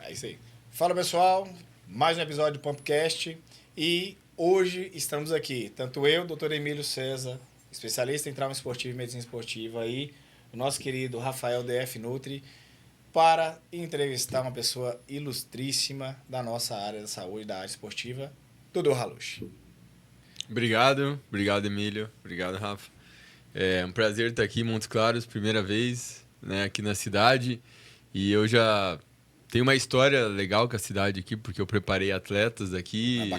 É isso aí. Fala, pessoal. Mais um episódio do Pumpcast. E hoje estamos aqui, tanto eu, Dr. Emílio César, especialista em trauma esportivo e medicina esportiva, e o nosso querido Rafael DF Nutri, para entrevistar uma pessoa ilustríssima da nossa área da saúde, da área esportiva, Dudu Halush. Obrigado Emílio, obrigado Rafa. É um prazer estar aqui em Montes Claros, primeira vez, né, aqui na cidade. E eu já tenho uma história legal com a cidade aqui, porque eu preparei atletas aqui,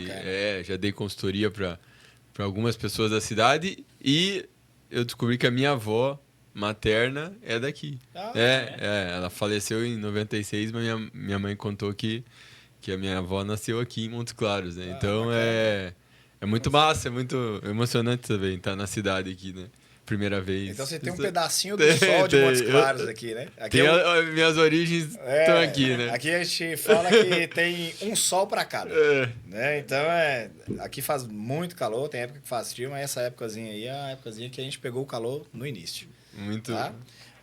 já dei consultoria para algumas pessoas da cidade e eu descobri que a minha avó materna é daqui. Ela faleceu em 96, mas minha mãe contou que a minha avó nasceu aqui em Montes Claros, né? Então bacana. É muito massa, é muito emocionante também estar na cidade aqui, né? Primeira vez. Então você tem um pedacinho do sol de Montes Claros aqui, né? Aqui minhas origens estão aqui, né? Aqui a gente fala que tem um sol pra cada. Né? Então aqui faz muito calor, tem época que faz frio, mas essa épocazinha aí é a épocazinha que a gente pegou o calor no início. Muito. Tá?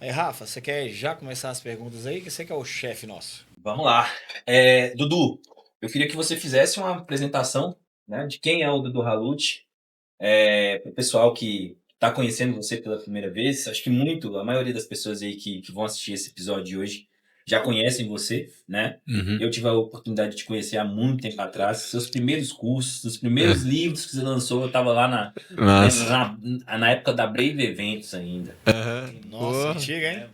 Aí, Rafa, você quer já começar as perguntas aí? Que você que é o chefe nosso. Vamos lá. Dudu, eu queria que você fizesse uma apresentação, né, de quem é o Dudu Halush, para o pessoal que está conhecendo você pela primeira vez. Acho que a maioria das pessoas aí que vão assistir esse episódio de hoje já conhecem você, né? Uhum. Eu tive a oportunidade de te conhecer há muito tempo atrás. Seus primeiros cursos, os primeiros livros que você lançou, eu estava lá na época da Brave Eventos ainda. Uhum. Nossa, antiga, hein?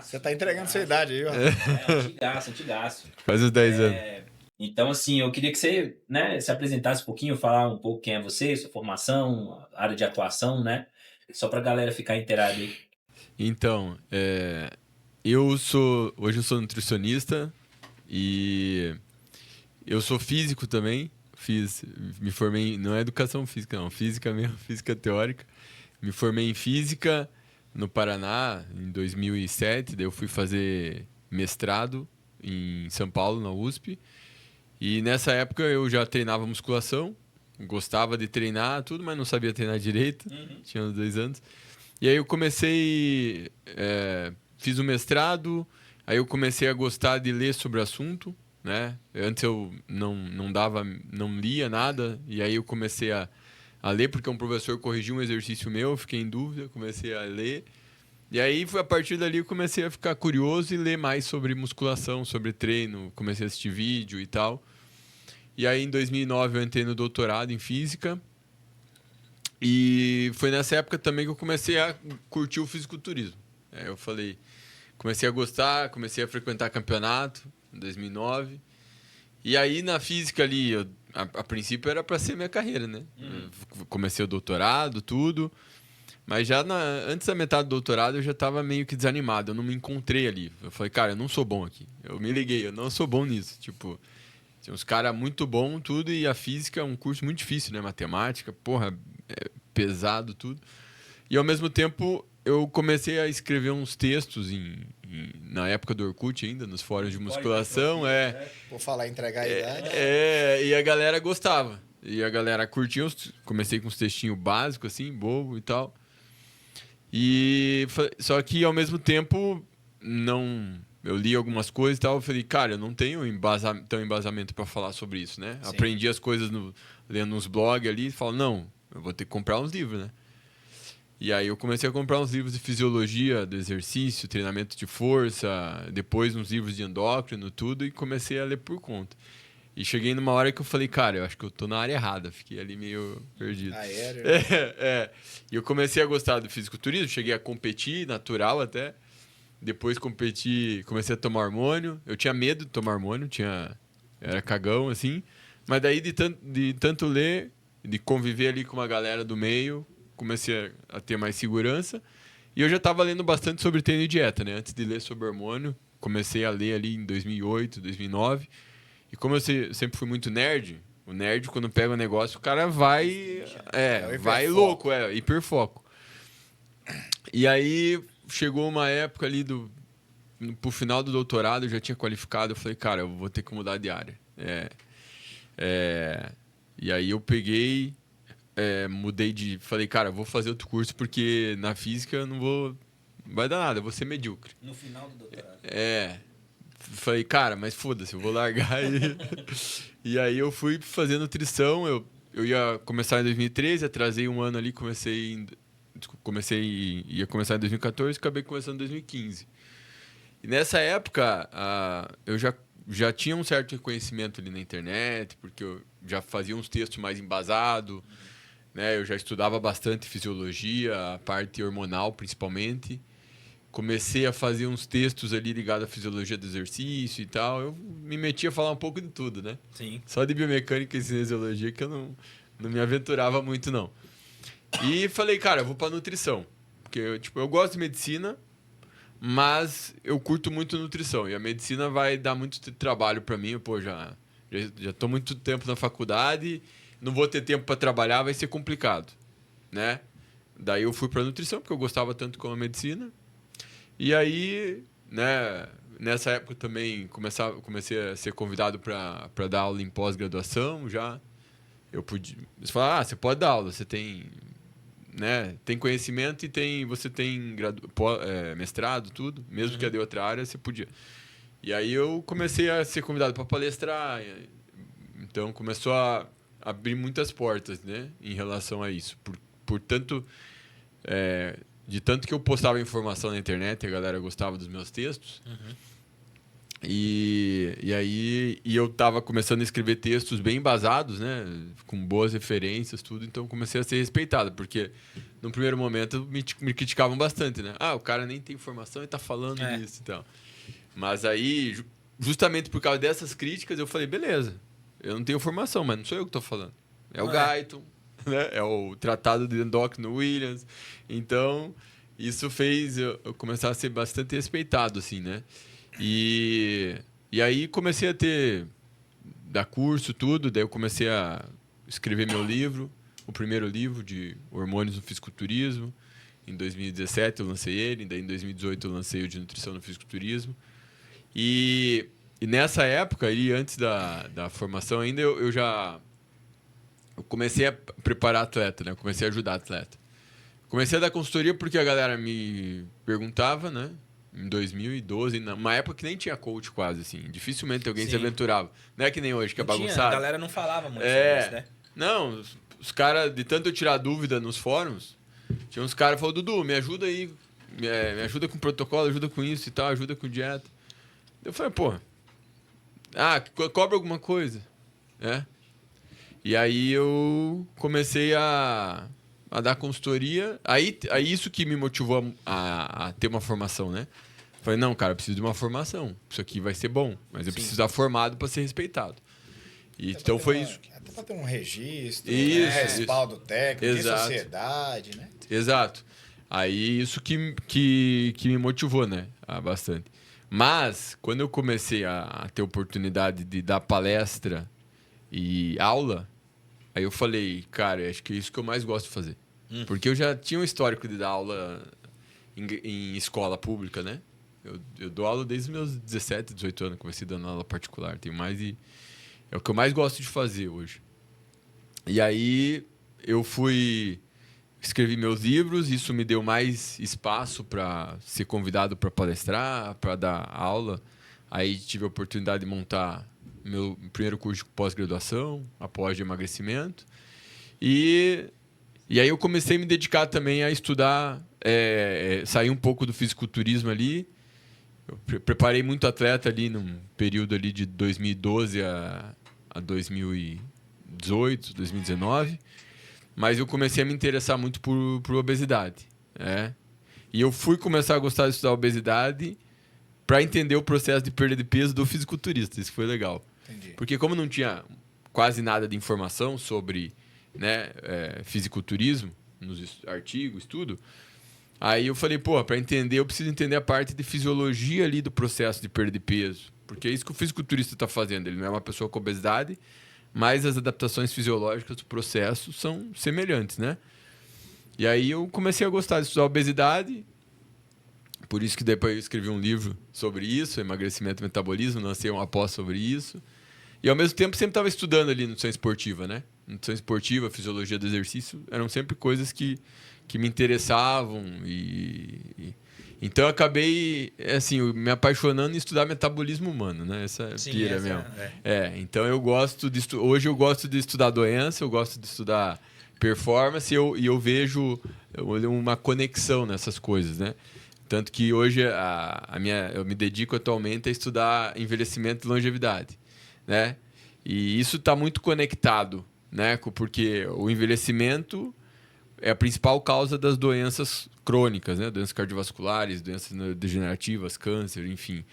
Você tá entregando sua idade aí, ó. Antigaço. Faz uns 10 anos. Então, assim, eu queria que você, né, se apresentasse um pouquinho, falar um pouco quem é você, sua formação, área de atuação, né? Só pra galera ficar inteirada aí. Então, hoje eu sou nutricionista e eu sou físico também. Me formei, não é educação física, não, física mesmo, física teórica. Me formei em física no Paraná em 2007, daí eu fui fazer mestrado em São Paulo, na USP. E nessa época eu já treinava musculação, gostava de treinar tudo, mas não sabia treinar direito, tinha uns 2 anos. E aí eu comecei, fiz o mestrado, aí eu comecei a gostar de ler sobre o assunto, né? Antes eu não lia nada, e aí eu comecei a ler, porque um professor corrigiu um exercício meu, eu fiquei em dúvida, comecei a ler. E aí, a partir dali, eu comecei a ficar curioso e ler mais sobre musculação, sobre treino, comecei a assistir vídeo e tal. E aí, em 2009, eu entrei no doutorado em física. E foi nessa época também que eu comecei a curtir o fisiculturismo. Eu comecei a gostar, comecei a frequentar campeonato em 2009. E aí, na física ali, a princípio era para ser minha carreira, né? Comecei o doutorado, tudo. Mas já antes da metade do doutorado eu já estava meio que desanimado, eu não me encontrei ali. Eu falei, cara, eu não sou bom aqui. Eu me liguei, eu não sou bom nisso. Tipo, tinha uns caras muito bons, tudo, e a física é um curso muito difícil, né? Matemática, porra, é pesado, tudo. E ao mesmo tempo eu comecei a escrever uns textos na época do Orkut ainda, nos fóruns de musculação. Por falar em entregar a idade. E a galera gostava. E a galera curtia. Comecei com uns textinhos básicos, assim, bobo e tal. Só que ao mesmo tempo eu li algumas coisas e tal, eu falei, cara, eu não tenho embasamento para falar sobre isso, né? Sim. Aprendi as coisas lendo uns blogs ali e falo, não, eu vou ter que comprar uns livros, né? E aí eu comecei a comprar uns livros de fisiologia do exercício, treinamento de força, depois uns livros de endócrino, tudo, e comecei a ler por conta. E cheguei numa hora que eu falei, cara, eu acho que eu tô na área errada. Fiquei ali meio perdido. Aéreo. E eu comecei a gostar do fisiculturismo, cheguei a competir, natural até. Depois comecei a tomar hormônio. Eu tinha medo de tomar hormônio, era cagão, assim. Mas daí, de tanto ler, de conviver ali com uma galera do meio, comecei a ter mais segurança. E eu já estava lendo bastante sobre treino e dieta, né? Antes de ler sobre hormônio, comecei a ler ali em 2008, 2009. E como eu sempre fui muito nerd, o nerd, quando pega um negócio, o cara vai louco, hiperfoco. E aí, chegou uma época ali, pro final do doutorado, eu já tinha qualificado, eu falei, cara, eu vou ter que mudar de área. E aí eu peguei, falei, cara, eu vou fazer outro curso, porque na física eu não vai dar nada, eu vou ser medíocre. No final do doutorado. falei, cara, mas foda-se, eu vou largar e... E aí eu fui fazer nutrição, eu ia começar em 2013, atrasei um ano ali, ia começar em 2014, acabei começando em 2015. E nessa época, eu já tinha um certo reconhecimento ali na internet, porque eu já fazia uns textos mais embasados, né? Eu já estudava bastante fisiologia, a parte hormonal principalmente. Comecei a fazer uns textos ali ligados à fisiologia do exercício e tal. Eu me meti a falar um pouco de tudo, né? Sim. Só de biomecânica e cinesiologia que eu não me aventurava muito, não. E falei, cara, eu vou pra nutrição. Porque eu gosto de medicina, mas eu curto muito nutrição. E a medicina vai dar muito trabalho pra mim. Pô, já tô muito tempo na faculdade, não vou ter tempo pra trabalhar, vai ser complicado, né? Daí eu fui pra nutrição, porque eu gostava tanto como a medicina. E aí, né, nessa época também comecei a ser convidado para dar aula em pós-graduação já. Eu podia... Eles falaram, você pode dar aula, você tem, né, tem conhecimento e você tem mestrado, tudo. Mesmo que é de outra área, você podia. E aí eu comecei a ser convidado para palestrar. Então começou a abrir muitas portas, né, em relação a isso. Portanto... de tanto que eu postava informação na internet, a galera gostava dos meus textos. Uhum. E aí eu tava começando a escrever textos bem embasados, né? Com boas referências, tudo. Então comecei a ser respeitado, porque no primeiro momento me criticavam bastante, né? O cara nem tem informação e tá falando disso e tal. Mas aí, justamente por causa dessas críticas, eu falei, beleza, eu não tenho formação, mas não sou eu que tô falando. É o Guyton. Né? É o tratado de Endócrino Williams. Então, isso fez eu começar a ser bastante respeitado, assim, né? E aí comecei a dar curso, tudo. Daí eu comecei a escrever meu livro, o primeiro livro de hormônios no fisiculturismo. Em 2017 eu lancei ele, daí em 2018 eu lancei o de nutrição no fisiculturismo. E nessa época, e antes da formação ainda, eu comecei a preparar atleta, né? Eu comecei a ajudar atleta. Comecei a dar consultoria porque a galera me perguntava, né? Em 2012, numa época que nem tinha coach quase, assim. Dificilmente alguém se aventurava. Não é que nem hoje, que é bagunçado. A galera não falava muito sobre isso, né? Não, os caras, de tanto eu tirar dúvida nos fóruns, tinha uns caras que falaram, Dudu, me ajuda aí, me ajuda com protocolo, ajuda com isso e tal, ajuda com dieta. Eu falei, pô, cobra alguma coisa, né? E aí eu comecei a dar consultoria. Aí isso que me motivou a ter uma formação, né? Falei, não, cara, eu preciso de uma formação. Isso aqui vai ser bom, mas eu preciso estar formado para ser respeitado. E então foi isso. Até para ter um registro, respaldo técnico, sociedade, né? Exato. Aí isso que me motivou, né? Bastante. Mas, quando eu comecei a ter oportunidade de dar palestra e aula, aí eu falei, cara, acho que é isso que eu mais gosto de fazer. Porque eu já tinha um histórico de dar aula em escola pública, né? Eu dou aula desde os meus 17, 18 anos, comecei dando aula particular. Tenho mais é o que eu mais gosto de fazer hoje. E aí eu escrevi meus livros, isso me deu mais espaço para ser convidado para palestrar, para dar aula. Aí tive a oportunidade de montar meu primeiro curso de pós-graduação, após de emagrecimento. E aí eu comecei a me dedicar também a estudar, sair um pouco do fisiculturismo ali. Eu preparei muito atleta ali num período ali de 2012 a 2018, 2019. Mas eu comecei a me interessar muito por obesidade. E eu fui começar a gostar de estudar obesidade para entender o processo de perda de peso do fisiculturista. Isso foi legal. Entendi. Porque como não tinha quase nada de informação sobre, né, fisiculturismo, nos artigos, tudo, aí eu falei, para entender, eu preciso entender a parte de fisiologia ali do processo de perda de peso. Porque é isso que o fisiculturista está fazendo. Ele não é uma pessoa com obesidade, mas as adaptações fisiológicas do processo são semelhantes, né? E aí eu comecei a gostar de estudar obesidade. Por isso que depois eu escrevi um livro sobre isso, emagrecimento e metabolismo, lancei uma pós sobre isso. E ao mesmo tempo sempre estava estudando ali nutrição esportiva, né? Nutrição esportiva, fisiologia do exercício, eram sempre coisas que me interessavam. E Então, eu acabei, assim, me apaixonando em estudar metabolismo humano, né? Essa Sim, pira essa mesmo. é. Então eu gosto de hoje eu gosto de estudar doença, eu gosto de estudar performance e eu vejo uma conexão nessas coisas, né? Tanto que hoje eu me dedico atualmente a estudar envelhecimento e longevidade, né? E isso está muito conectado, né? Porque o envelhecimento é a principal causa das doenças crônicas, né? Doenças cardiovasculares, doenças degenerativas, câncer, enfim.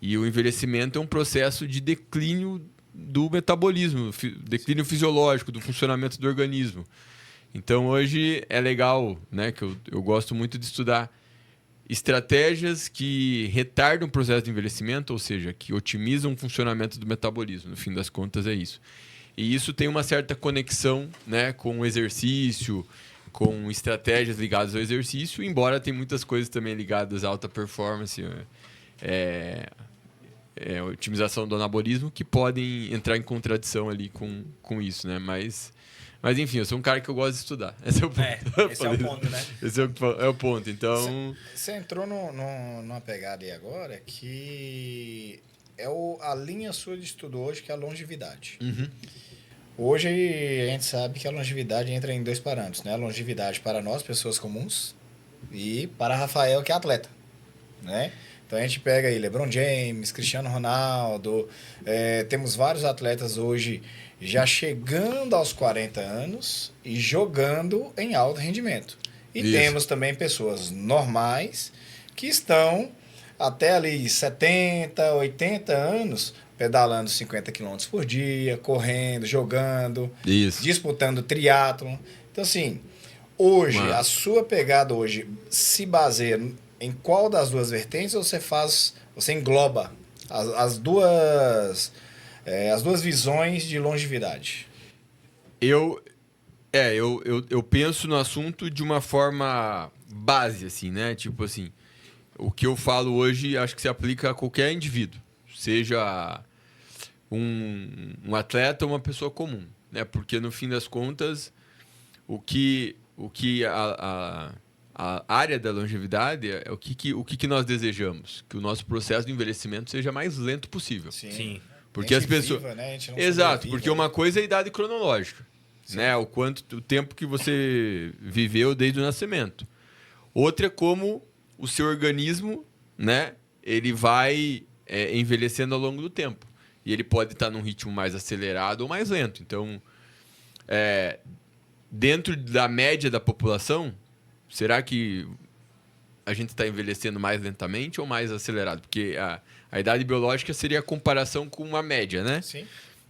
E o envelhecimento é um processo de declínio do metabolismo, declínio fisiológico, do funcionamento do organismo. Então, hoje é legal, né? Que eu gosto muito de estudar estratégias que retardam o processo de envelhecimento, ou seja, que otimizam o funcionamento do metabolismo. No fim das contas, é isso. E isso tem uma certa conexão, né, com o exercício, com estratégias ligadas ao exercício, embora tem muitas coisas também ligadas à alta performance, otimização do anabolismo, que podem entrar em contradição ali com isso, né? Mas enfim, eu sou um cara que eu gosto de estudar. Esse é o ponto. Esse é o ponto, né? Esse é o ponto. Então, Você entrou numa pegada aí agora que é a linha sua de estudo hoje, que é a longevidade. Hoje a gente sabe que a longevidade entra em dois parâmetros, né? A longevidade para nós, pessoas comuns, e para Rafael, que é atleta, né? Então a gente pega aí LeBron James, Cristiano Ronaldo, temos vários atletas hoje já chegando aos 40 anos e jogando em alto rendimento. E Isso. temos também pessoas normais que estão até ali 70, 80 anos pedalando 50 km por dia, correndo, jogando, isso. disputando triatlon. Então, assim, hoje, a sua pegada hoje se baseia em qual das duas vertentes ou você engloba as duas visões de longevidade? Eu penso no assunto de uma forma base, assim, né? Tipo assim, o que eu falo hoje acho que se aplica a qualquer indivíduo, seja um atleta ou uma pessoa comum, né? Porque no fim das contas, o que a área da longevidade é o que nós desejamos, que o nosso processo de envelhecimento seja mais lento possível. Sim. Porque as pessoas, viva, né? A gente não exato, sobrevive, porque né? uma coisa é a idade cronológica, Sim. né? O tempo que você viveu desde o nascimento. Outra é como o seu organismo, né? Ele vai envelhecendo ao longo do tempo. E ele pode estar num ritmo mais acelerado ou mais lento. Então, dentro da média da população, será que a gente está envelhecendo mais lentamente ou mais acelerado? Porque a idade biológica seria a comparação com uma média, né? Sim.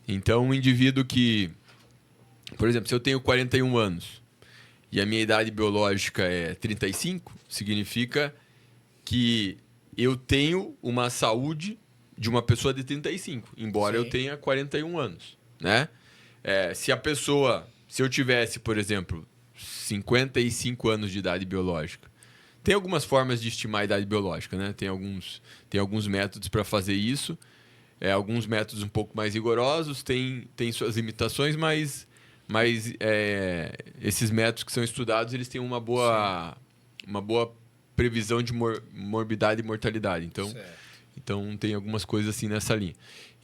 Então, um indivíduo que... Por exemplo, se eu tenho 41 anos e a minha idade biológica é 35, significa que eu tenho uma saúde de uma pessoa de 35, embora Sim. eu tenha 41 anos, né? Se eu tivesse, por exemplo, 55 anos de idade biológica, tem algumas formas de estimar a idade biológica, né? Tem alguns métodos para fazer isso, alguns métodos um pouco mais rigorosos, tem suas limitações, mas esses métodos que são estudados, eles têm uma boa previsão de morbidade e mortalidade. Então, tem algumas coisas assim nessa linha.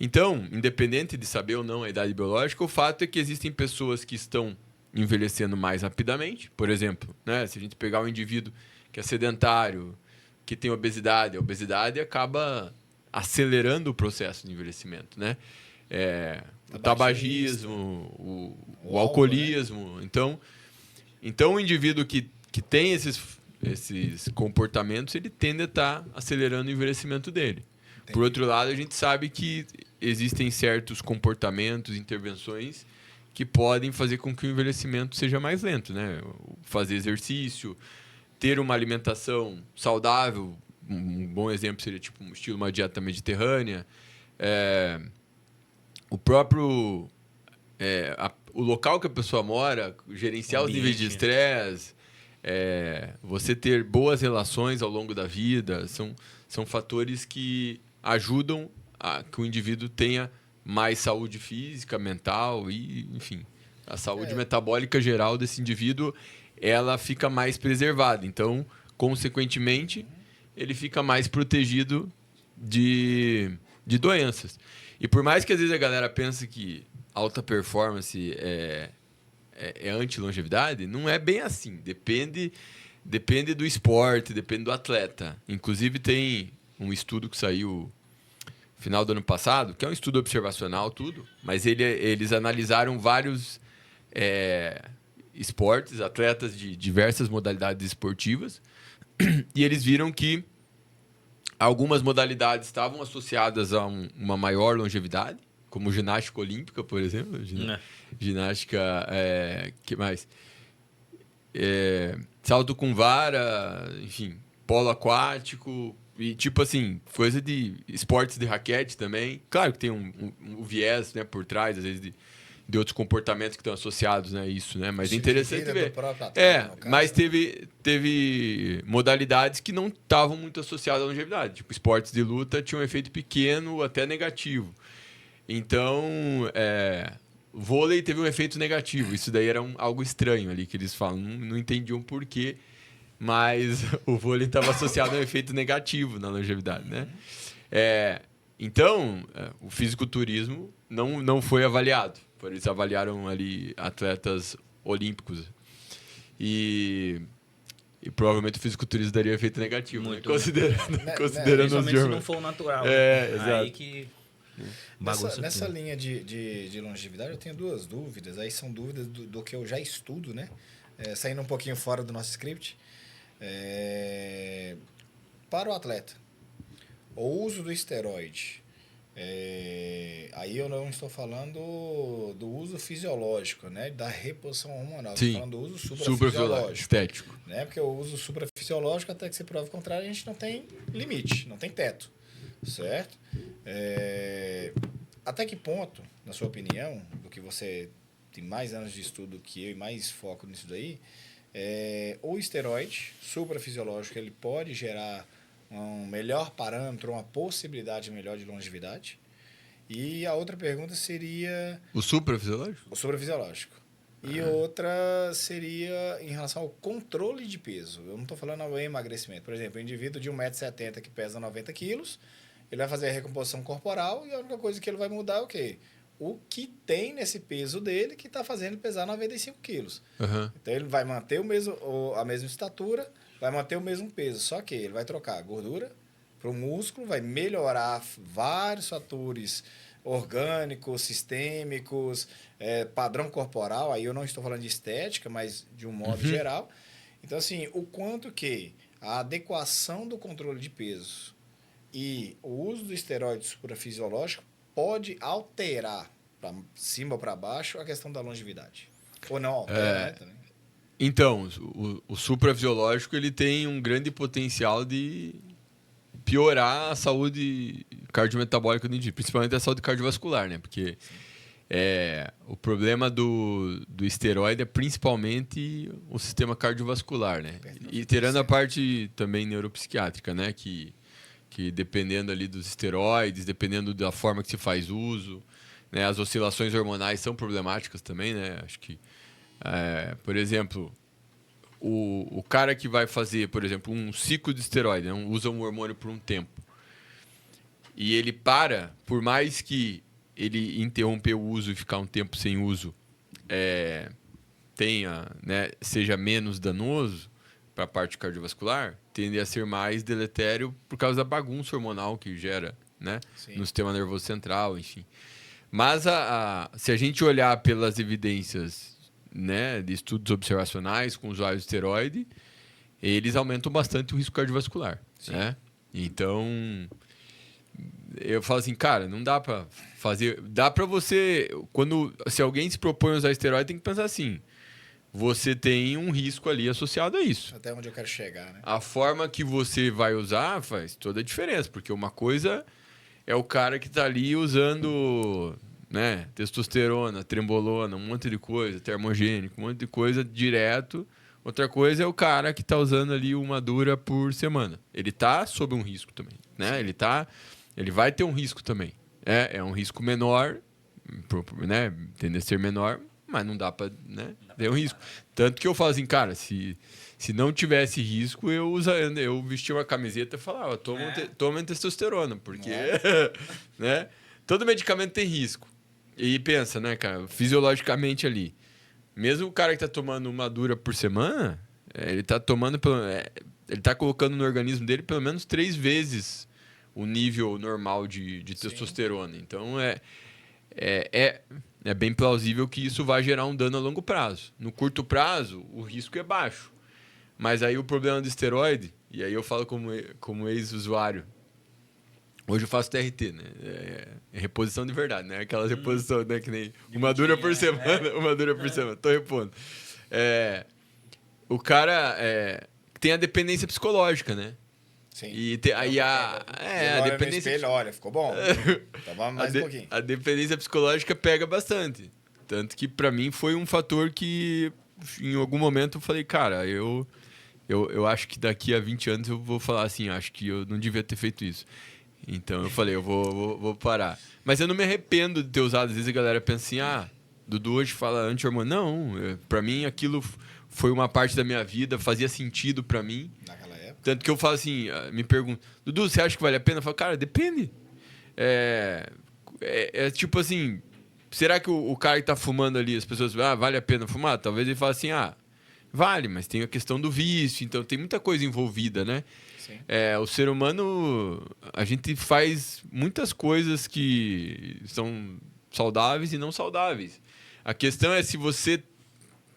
Então, independente de saber ou não a idade biológica, o fato é que existem pessoas que estão envelhecendo mais rapidamente. Por exemplo, né, se a gente pegar um indivíduo que é sedentário, que tem obesidade, a obesidade acaba acelerando o processo de envelhecimento, né? O tabagismo, o alcoolismo. Né? Então, o indivíduo que tem esses comportamentos, ele tende a estar acelerando o envelhecimento dele. Entendi. Por outro lado, a gente sabe que existem certos comportamentos, intervenções que podem fazer com que o envelhecimento seja mais lento, né? Fazer exercício, ter uma alimentação saudável, um bom exemplo seria tipo uma dieta mediterrânea, o local que a pessoa mora, gerenciar os níveis de estresse, você ter boas relações ao longo da vida, são fatores que ajudam a que o indivíduo tenha mais saúde física, mental e, enfim, a saúde metabólica geral desse indivíduo, ela fica mais preservada. Então, consequentemente, ele fica mais protegido de doenças. E por mais que às vezes a galera pense que alta performance é anti-longevidade, não é bem assim. Depende do esporte, depende do atleta. Inclusive tem um estudo que saiu no final do ano passado, que é um estudo observacional, tudo, mas eles analisaram vários esportes, atletas de diversas modalidades esportivas, e eles viram que algumas modalidades estavam associadas a uma maior longevidade, como ginástica olímpica, por exemplo. Ginástica... que mais? Salto com vara, enfim, polo aquático... E, tipo assim, coisa de esportes de raquete também. Claro que tem um viés, né, por trás, às vezes, de outros comportamentos que estão associados, né, a isso, né? Mas é interessante ver. Mas teve modalidades que não estavam muito associadas à longevidade. Tipo, esportes de luta tinham um efeito pequeno, até negativo. Então, o vôlei teve um efeito negativo. Isso daí era algo estranho ali, que eles falam. Não entendiam por quê. Mas o vôlei estava associado a um efeito negativo na longevidade, né? Então, o fisiculturismo não foi avaliado. Eles avaliaram ali atletas olímpicos. E provavelmente o fisiculturismo daria efeito negativo, muito, né? Considerando os se não for o natural. Exato. Aí que... Nessa linha de longevidade, eu tenho duas dúvidas. Aí são dúvidas do que eu já estudo, né? Saindo um pouquinho fora do nosso script. Para o atleta, o uso do esteroide, aí eu não estou falando do uso fisiológico, né, da reposição hormonal. Sim. Estou falando do uso suprafisiológico, estético, né, porque o uso suprafisiológico, até que se prove o contrário, a gente não tem limite, não tem teto, certo? Até que ponto, na sua opinião, do que você tem mais anos de estudo que eu e mais foco nisso daí, o esteroide suprafisiológico ele pode gerar um melhor parâmetro, uma possibilidade melhor de longevidade? E a outra pergunta seria... O suprafisiológico? O suprafisiológico. E outra seria em relação ao controle de peso. Eu não estou falando ao emagrecimento. Por exemplo, o indivíduo de 1,70 m que pesa 90 quilos, ele vai fazer a recomposição corporal e a única coisa que ele vai mudar é o quê? O que tem nesse peso dele que está fazendo ele pesar 95 quilos. Uhum. Então, ele vai manter a mesma estatura, vai manter o mesmo peso, só que ele vai trocar a gordura para o músculo, vai melhorar vários fatores orgânicos, sistêmicos, padrão corporal, aí eu não estou falando de estética, mas de um modo geral. Então, assim, o quanto que a adequação do controle de peso e o uso do esteroide suprafisiológico pode alterar para cima ou para baixo a questão da longevidade. Ou não altera, também. Então, o suprafisiológico ele tem um grande potencial de piorar a saúde cardiometabólica do indivíduo, principalmente a saúde cardiovascular, né? Porque o problema do esteroide é principalmente o sistema cardiovascular, né? E tirando a parte também neuropsiquiátrica, né? Que dependendo ali dos esteroides, dependendo da forma que se faz uso, né? As oscilações hormonais são problemáticas também, né? Acho que, por exemplo, o cara que vai fazer, por exemplo, um ciclo de esteroide, né? Usa um hormônio por um tempo, e ele para, por mais que ele interromper o uso e ficar um tempo sem uso, seja menos danoso para a parte cardiovascular, tende a ser mais deletério por causa da bagunça hormonal que gera, né, no sistema nervoso central, enfim. Mas se a gente olhar pelas evidências, né, de estudos observacionais com usuários de esteroide, eles aumentam bastante o risco cardiovascular, né? Então, eu falo assim, cara, não dá para fazer... Dá para você... Se alguém se propõe a usar esteroide, tem que pensar assim... Você tem um risco ali associado a isso. Até onde eu quero chegar, né? A forma que você vai usar faz toda a diferença, porque uma coisa é o cara que está ali usando, né, testosterona, trembolona, um monte de coisa, termogênico, um monte de coisa direto. Outra coisa é o cara que está usando ali uma dura por semana. Ele está sob um risco também, né? Ele vai ter um risco também. É um risco menor, né? Tende a ser menor, mas não dá para, né, ter um risco. Tanto que eu falo assim, cara, se Se não tivesse risco, eu vestia uma camiseta e falava, toma testosterona, porque né? Todo medicamento tem risco. E pensa, né, cara, fisiologicamente ali. Mesmo o cara que tá tomando uma dura por semana, ele tá tomando ele tá colocando no organismo dele pelo menos 3 vezes o nível normal de testosterona. Então é bem plausível que isso vai gerar um dano a longo prazo. No curto prazo, o risco é baixo. Mas aí o problema do esteroide, e aí eu falo como ex-usuário, hoje eu faço TRT, né? É reposição de verdade, né? Aquelas reposições, né? Que nem uma dura por semana, uma dura por semana. Tô repondo. O cara tem a dependência psicológica, né? Sim. E aí a dependência... Espelho, olha, ficou bom. Tava mais um pouquinho. A dependência psicológica pega bastante. Tanto que pra mim foi um fator que em algum momento eu falei, cara, eu acho que daqui a 20 anos eu vou falar assim, acho que eu não devia ter feito isso. Então eu falei, eu vou parar. Mas eu não me arrependo de ter usado. Às vezes a galera pensa assim, Dudu hoje fala anti-hormônio. Não, pra mim aquilo foi uma parte da minha vida, fazia sentido pra mim. Naquela época. Tanto que eu falo assim, me pergunto, Dudu, você acha que vale a pena? Eu falo, cara, depende. Tipo assim, será que o cara que tá fumando ali, as pessoas, vale a pena fumar? Talvez ele fale assim, vale, mas tem a questão do vício, então tem muita coisa envolvida, né? Sim. O ser humano, a gente faz muitas coisas que são saudáveis e não saudáveis. A questão é se você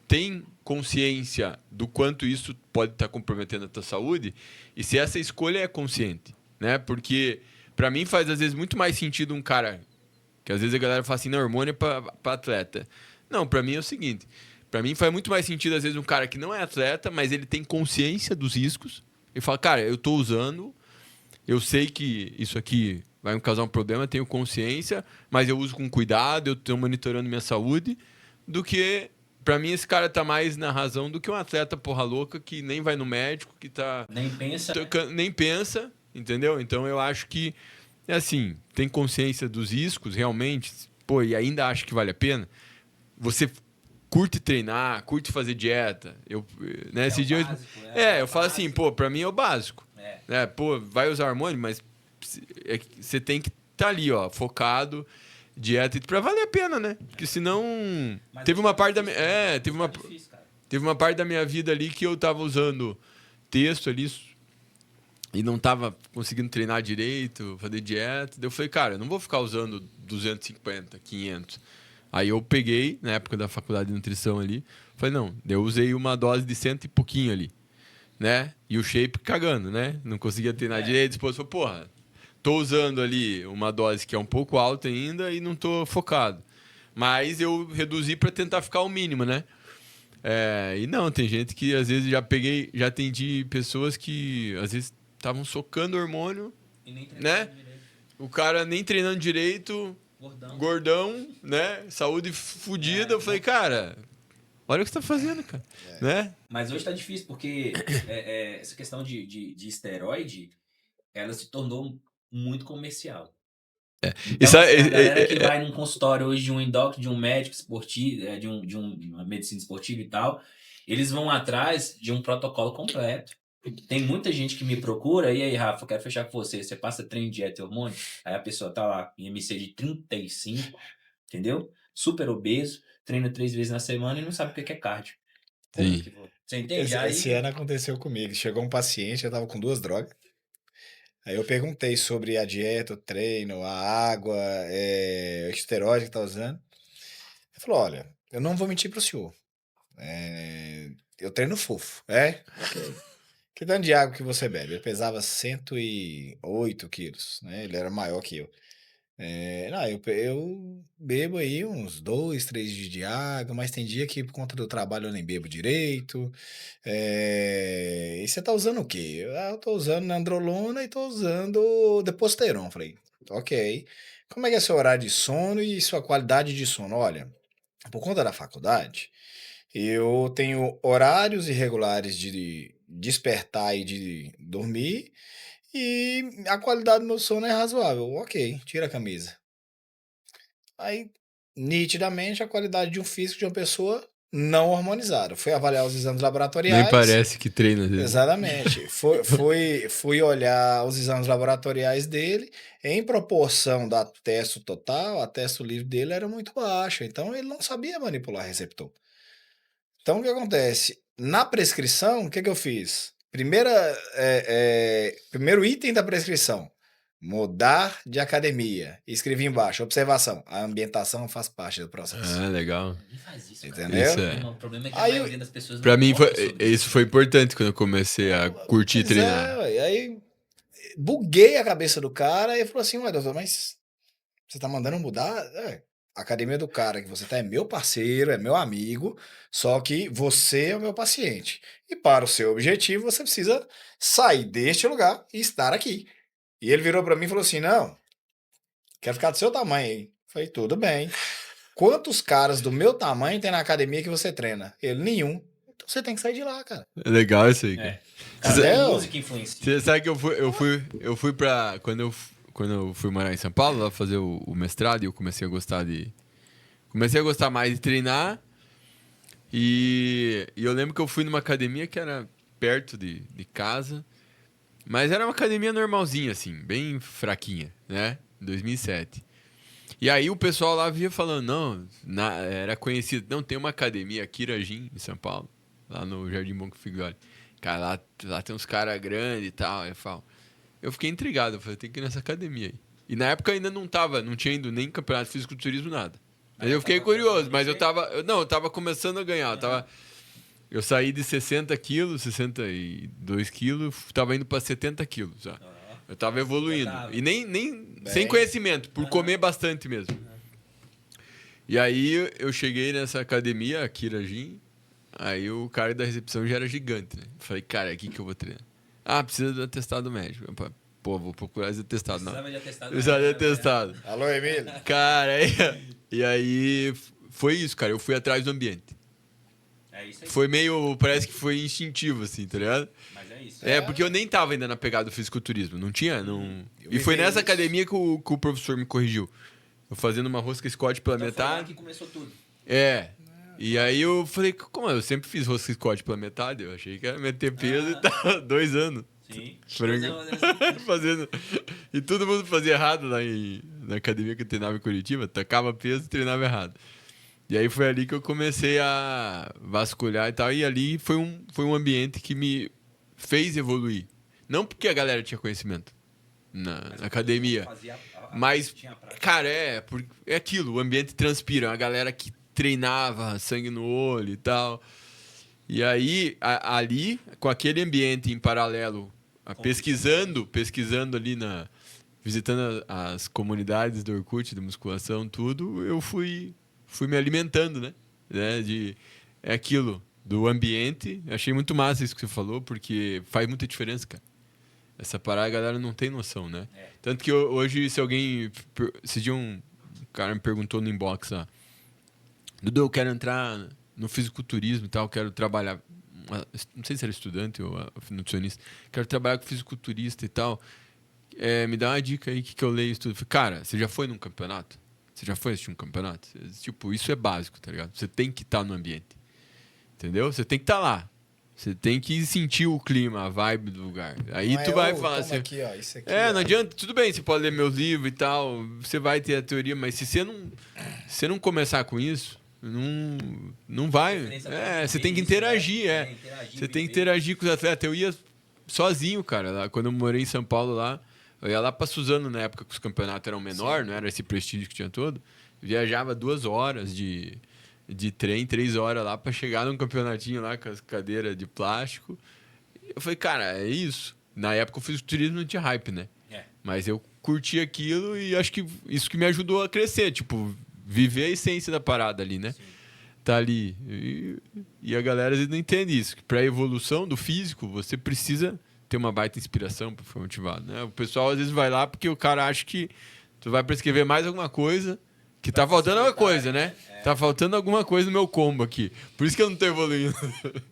tem consciência do quanto isso pode estar comprometendo a tua saúde e se essa escolha é consciente, né? Porque para mim faz às vezes muito mais sentido um cara que às vezes a galera fala assim, não, hormônio é para atleta. Não, para mim é o seguinte, para mim faz muito mais sentido às vezes um cara que não é atleta, mas ele tem consciência dos riscos e fala, cara, eu tô usando, eu sei que isso aqui vai me causar um problema, tenho consciência, mas eu uso com cuidado, eu estou monitorando minha saúde, do que, pra mim, esse cara tá mais na razão do que um atleta porra louca que nem vai no médico, que tá... Nem pensa, entendeu? Então eu acho que, assim, tem consciência dos riscos, realmente, e ainda acho que vale a pena. Você curte treinar, curte fazer dieta. Esse dia eu falo assim, pra mim é o básico. Vai usar hormônio, mas você tem que estar ali, ó, focado, dieta, pra valer a pena, né? Porque senão teve uma parte da teve uma parte da minha vida ali que eu tava usando texto ali e não tava conseguindo treinar direito, fazer dieta. Daí eu falei, cara, eu não vou ficar usando 250, 500. Aí eu peguei, na época da faculdade de nutrição ali, falei, não, eu usei uma dose de 100 e pouquinho ali, né? E o shape cagando, né? Não conseguia treinar direito, depois falei, porra, tô usando ali uma dose que é um pouco alta ainda e não tô focado. Mas eu reduzi para tentar ficar o mínimo, né? E não, tem gente que às vezes já atendi pessoas que às vezes estavam socando hormônio, E nem né? direito. O cara nem treinando direito, gordão, né? Saúde fodida. Eu falei, cara, olha o que você tá fazendo, cara. Né? Mas hoje tá difícil, porque essa questão de esteroide, ela se tornou muito comercial. Então, Isso assim, a galera que vai num consultório hoje de um endócrino, de um médico esportivo, de uma medicina esportiva e tal, eles vão atrás de um protocolo completo. Tem muita gente que me procura, e aí, Rafa, eu quero fechar com você. Você passa treino de dieta e hormônio, aí a pessoa tá lá, IMC de 35, entendeu? Super obeso, treina 3 vezes na semana e não sabe o que é cardio. Sim. Você entende? Esse ano aconteceu comigo. Chegou um paciente, eu tava com 2 drogas. Aí eu perguntei sobre a dieta, o treino, a água, o esteroide que tá usando. Ele falou, olha, eu não vou mentir pro senhor. Eu treino fofo. Ok. Que tanto de água que você bebe? Ele pesava 108 quilos, né? Ele era maior que eu. Não, eu bebo aí uns 2, 3 dias de água, mas tem dia que por conta do trabalho eu nem bebo direito. E você tá usando o quê? Eu tô usando nandrolona e tô usando deposteron. Falei, ok. Como é que é seu horário de sono e sua qualidade de sono? Olha, por conta da faculdade, eu tenho horários irregulares de despertar e de dormir, e a qualidade do meu sono é razoável. Ok, tira a camisa. Aí, nitidamente, a qualidade de um físico de uma pessoa não hormonizado. Fui avaliar os exames laboratoriais. Nem parece que treina. Exatamente. Fui olhar os exames laboratoriais dele. Em proporção da testo total, a testo livre dele era muito baixa. Então, ele não sabia manipular receptor. Então, o que acontece? Na prescrição, o que eu fiz? Primeiro item da prescrição. Mudar de academia. Escrevi embaixo, observação. A ambientação faz parte do processo. Ah, legal. Ninguém faz isso, cara. Entendeu? Isso é. O problema é que a Aí maioria das pessoas Pra não mim, conta sobre isso foi importante quando eu comecei a curtir Pois treinar. ué, aí buguei a cabeça do cara e ele falou assim, ué, doutor, mas você tá mandando mudar? A academia do cara que você tá é meu parceiro, é meu amigo, só que você é o meu paciente. E para o seu objetivo, você precisa sair deste lugar e estar aqui. E ele virou pra mim e falou assim, não, quero ficar do seu tamanho aí. Falei, tudo bem. Quantos caras do meu tamanho tem na academia que você treina? Ele, nenhum. Então você tem que sair de lá, cara. É legal isso aí, cara. É. Cara, Entendeu? a música influencia. Você sabe que eu fui pra. Quando eu fui morar em São Paulo, lá fazer o mestrado, e eu comecei a gostar de. Comecei a gostar mais de treinar. E eu lembro que eu fui numa academia que era perto de casa. Mas era uma academia normalzinha, assim, bem fraquinha, né? Em 2007. E aí o pessoal lá via falando, não, era conhecido, não, tem uma academia aqui, Irajim, em São Paulo, lá no Jardim Bom Figoli. Cara, lá tem uns caras grandes e tal. Eu fiquei intrigado, eu falei, tem que ir nessa academia aí. E na época ainda não tinha ido nem campeonato de fisiculturismo, nada. Mas eu fiquei curioso, mas eu tava começando a ganhar, eu saí de 60 quilos, 62 quilos, tava indo pra 70 quilos já. Eu tava evoluindo. E nem sem conhecimento, por comer bastante mesmo. E aí eu cheguei nessa academia, aqui Irajim, aí o cara da recepção já era gigante, né? Falei, cara, é aqui que eu vou treinar. Ah, precisa do atestado médico. Eu falei, pô, vou procurar esse atestado. Não. Precisava de atestado. Alô, Emílio? Cara, e aí foi isso, cara. Eu fui atrás do ambiente. É isso aí. Foi meio, parece que foi instintivo, assim, tá ligado? Mas é isso. Porque eu nem tava ainda na pegada do fisiculturismo, não tinha, não... Eu E foi vivi nessa isso. academia que o professor me corrigiu. Eu fazendo uma rosca Scott pela Então foi lá metade. que começou tudo. E aí eu falei, como eu sempre fiz rosca Scott pela metade, eu achei que era meter peso e tal, 2 anos. Sim. Fazendo. E todo mundo fazia errado lá na academia que eu treinava em Curitiba, tacava peso e treinava errado. E aí foi ali que eu comecei a vasculhar e tal, e ali foi um ambiente que me fez evoluir. Não porque a galera tinha conhecimento na academia, mas, cara, é aquilo, o ambiente transpira, a galera que treinava, sangue no olho e tal. E aí, ali, com aquele ambiente em paralelo, pesquisando ali visitando as comunidades do Orkut, de musculação, tudo, eu fui me alimentando, né? É aquilo, do ambiente. Achei muito massa isso que você falou, porque faz muita diferença, cara. Essa parada a galera não tem noção, né? Tanto que hoje, se alguém... Esse dia um cara me perguntou no inbox, Dudu, eu quero entrar no fisiculturismo e tal, quero trabalhar... Não sei se era estudante ou nutricionista. Quero trabalhar com fisiculturista e tal. Me dá uma dica aí, que eu leio isso tudo. Falei, cara, você já foi num campeonato? Você já foi assistir um campeonato? Tipo, isso é básico, tá ligado? Você tem que estar no ambiente. Entendeu? Você tem que estar lá. Você tem que sentir o clima, a vibe do lugar. Aí tu vai falar assim... Aqui, ó, isso aqui, não adianta. Tudo bem, você pode ler meus livros e tal. Você vai ter a teoria, mas se você não começar com isso, não vai. Você tem que interagir, Você tem que interagir com os atletas. Eu ia sozinho, cara. Lá, quando eu morei em São Paulo, eu ia lá pra Suzano, na época que os campeonatos eram menores, não era esse prestígio que tinha todo. Viajava 2 horas de trem, 3 horas lá pra chegar num campeonatinho lá com as cadeiras de plástico. Eu falei, cara, é isso. Na época o fisiculturismo não tinha hype, né? Mas eu curti aquilo e acho que isso que me ajudou a crescer, tipo, viver a essência da parada ali, né? Sim. Tá ali. E a galera às vezes não entende isso, que pra evolução do físico, você precisa ter uma baita inspiração pra ficar motivado, né? O pessoal às vezes vai lá porque o cara acha que tu vai prescrever mais alguma coisa, que tá faltando alguma coisa, né? Tá faltando alguma coisa no meu combo aqui. Por isso que eu não tô evoluindo.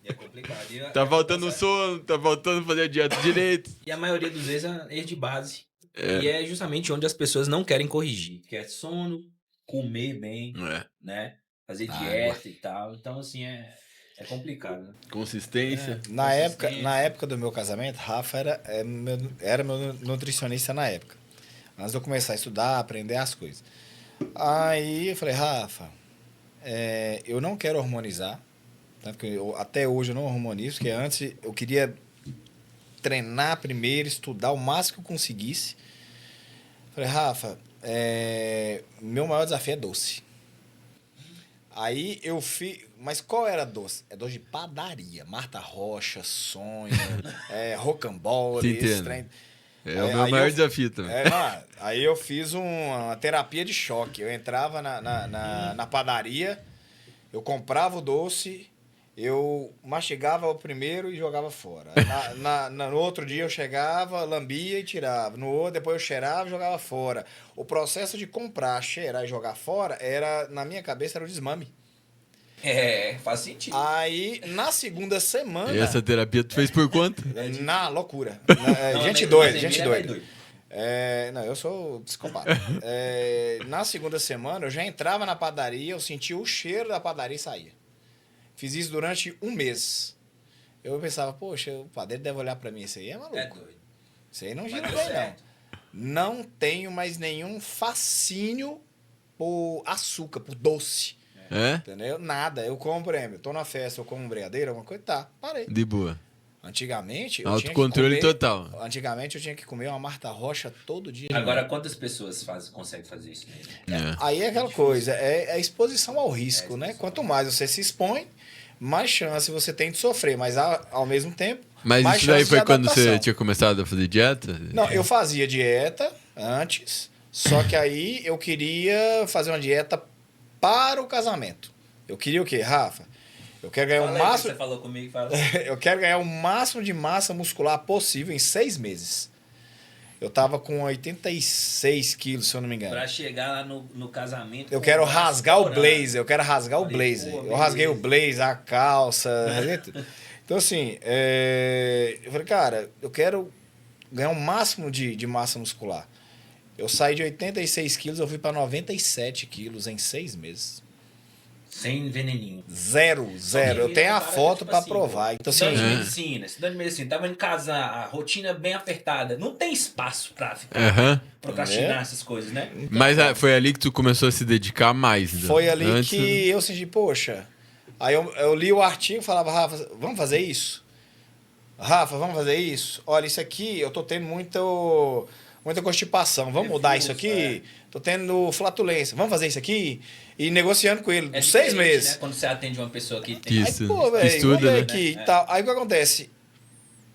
É complicado. Tá faltando sono, tá faltando fazer a dieta direito. E a maioria das vezes é erro de base. E é justamente onde as pessoas não querem corrigir. Que é sono, comer bem, né? fazer dieta e tal. Então, assim, é complicado, né? Consistência. Na época do meu casamento, Rafa era meu nutricionista na época. Antes de eu começar a estudar, aprender as coisas. Aí eu falei, Rafa, eu não quero hormonizar. Tanto que até hoje eu não hormonizo, porque antes eu queria treinar primeiro, estudar o máximo que eu conseguisse. Falei, Rafa, meu maior desafio é doce. Aí eu fiz. Mas qual era doce? É doce de padaria. Marta Rocha, Sonho, Rocambole, esse trem. É o meu maior desafio também. Aí eu fiz uma terapia de choque. Eu entrava na padaria, eu comprava o doce, eu mastigava o primeiro e jogava fora. No outro dia eu chegava, lambia e tirava. No outro, depois eu cheirava e jogava fora. O processo de comprar, cheirar e jogar fora, na minha cabeça, era o desmame. Faz sentido. Aí, na segunda semana... E essa terapia tu fez por quanto? Na loucura. Não, gente mas doida, Emílio gente é doida. doido. Não, eu sou psicopata. Na segunda semana, eu já entrava na padaria, eu sentia o cheiro da padaria e saía. Fiz isso durante um mês. Eu pensava, poxa, o padeiro deve olhar pra mim, esse aí é maluco. É doido. Isso aí não Mas gira deu bem, não. certo. Não tenho mais nenhum fascínio por açúcar, por doce. É? Entendeu? Nada. Eu como, por exemplo, eu tô na festa, eu como um brigadeiro, alguma coisa, parei. De boa. Antigamente, eu Autocontrole tinha que comer, total. Antigamente, eu tinha que comer uma Marta Rocha todo dia. Agora, quantas pessoas conseguem fazer isso mesmo? Aí é aquela coisa, é a exposição ao risco, né? Quanto mais você se expõe, mais chance você tem de sofrer, mas ao mesmo tempo, Mas mais isso daí chance foi de quando você adaptação. tinha começado a fazer dieta? Não, eu fazia dieta antes, só que aí eu queria fazer uma dieta para o casamento. Eu queria o quê, Rafa? Eu quero ganhar Fala o aí o que máximo. você falou comigo, fala. Eu quero ganhar o máximo de massa muscular possível em 6 meses. Eu tava com 86 quilos, se eu não me engano. Pra chegar lá no casamento. Eu com quero o braço rasgar o estourando. blazer. Eu quero rasgar o Falei, blazer. pô, Eu rasguei o beleza. blazer, a calça. rasguei tudo. Então, assim, eu falei, cara, eu quero ganhar o máximo de massa muscular. Eu saí de 86 quilos, eu fui para 97 quilos em 6 meses. Sem veneninho. Zero. Eu tenho a foto para provar. Então, assim, Estudando medicina, tava em casa, a rotina bem apertada. Não tem espaço pra ficar Aham. procrastinar essas coisas, né? Mas foi ali que tu começou a se dedicar mais. Então. foi ali Antes, que eu senti, poxa. Aí eu li o artigo e falava, Rafa, vamos fazer isso? Rafa, vamos fazer isso? Olha, isso aqui eu tô tendo muita constipação. Vamos mudar isso aqui? Tô tendo flatulência. Vamos fazer isso aqui? E negociando com ele. É 6 diferente, meses. né? Quando você atende uma pessoa que tem. Isso. Aí, pô, velho, Estuda, vamos ver né? aqui e tal. Aí o que acontece?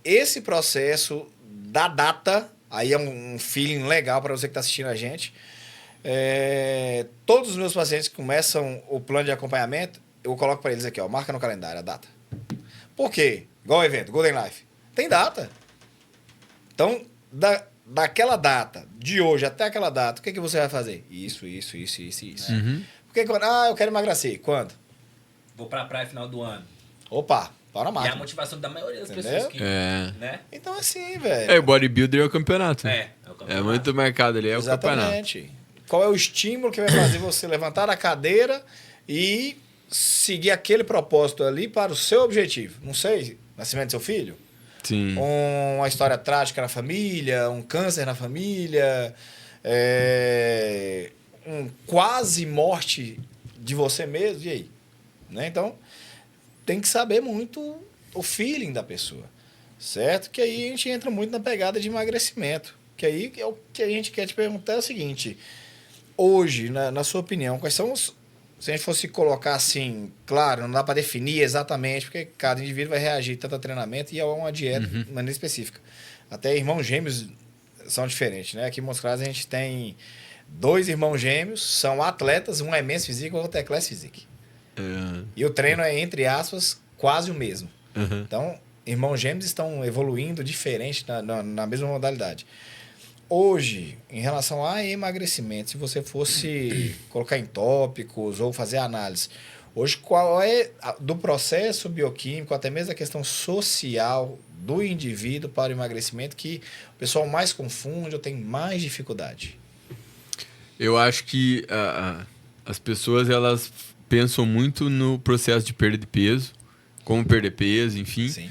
Esse processo da data, aí é um feeling legal para você que está assistindo a gente. Todos os meus pacientes que começam o plano de acompanhamento, eu coloco para eles aqui, ó, marca no calendário a data. Por quê? Igual o evento, Golden Life. Tem data. Então, daquela data, de hoje até aquela data, o que você vai fazer? Isso. Uhum. Porque quando, eu quero emagrecer. Quando? Vou pra praia final do ano. Opa, para a E a máquina. motivação da maioria das Entendeu? pessoas que. É. Né? Então, assim, velho. O bodybuilder é o campeonato. É o É campeonato. muito marcado ali, é o campeonato. Exatamente. Qual é o estímulo que vai fazer você levantar a cadeira e seguir aquele propósito ali para o seu objetivo? Não sei, nascimento do seu filho? Sim. Uma história trágica na família, um câncer na família, um quase morte de você mesmo, e aí? Né? Então, tem que saber muito o feeling da pessoa, certo? Que aí a gente entra muito na pegada de emagrecimento. Que aí é o que a gente quer te perguntar é o seguinte, hoje, na sua opinião, quais são os... Se a gente fosse colocar assim, claro, não dá para definir exatamente, porque cada indivíduo vai reagir tanto a treinamento e a uma dieta de maneira específica. Até irmãos gêmeos são diferentes, né? Aqui em Montes Claros a gente tem 2 irmãos gêmeos, são atletas, um é Men's Physique e o outro é Class Physique. E o treino é, entre aspas, quase o mesmo. Então, irmãos gêmeos estão evoluindo diferente na mesma modalidade. Hoje, em relação a emagrecimento, se você fosse colocar em tópicos ou fazer análise, hoje qual é do processo bioquímico, até mesmo a questão social do indivíduo para o emagrecimento que o pessoal mais confunde ou tem mais dificuldade? Eu acho que as pessoas, elas pensam muito no processo de perda de peso, como perder peso, enfim. Sim.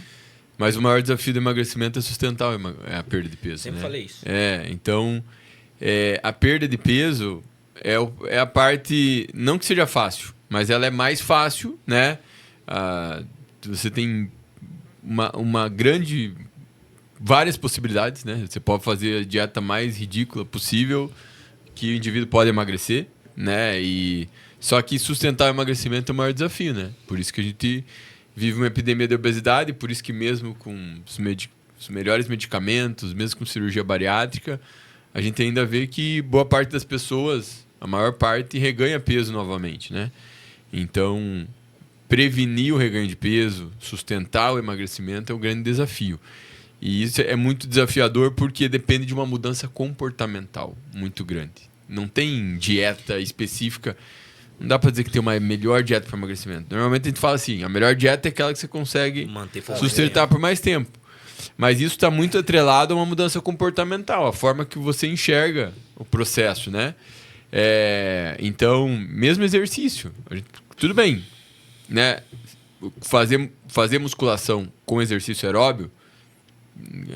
Mas o maior desafio do emagrecimento é sustentar a perda de peso. Sempre né? falei isso. Então, a perda de peso é a parte, não que seja fácil, mas ela é mais fácil, né? Você tem várias possibilidades, né? Você pode fazer a dieta mais ridícula possível que o indivíduo pode emagrecer, né? Só que sustentar o emagrecimento é o maior desafio, né? Por isso que a gente vive uma epidemia de obesidade, por isso que mesmo com os melhores medicamentos, mesmo com cirurgia bariátrica, a gente ainda vê que boa parte das pessoas, a maior parte, reganha peso novamente, né? Então, prevenir o reganho de peso, sustentar o emagrecimento é um grande desafio. E isso é muito desafiador porque depende de uma mudança comportamental muito grande. Não tem dieta específica. Não dá para dizer que tem uma melhor dieta para emagrecimento. Normalmente a gente fala assim, a melhor dieta é aquela que você consegue sustentar por mais tempo. Mas isso está muito atrelado a uma mudança comportamental, a forma que você enxerga o processo, né? Então, mesmo exercício, tudo bem, né? Fazer musculação com exercício aeróbio,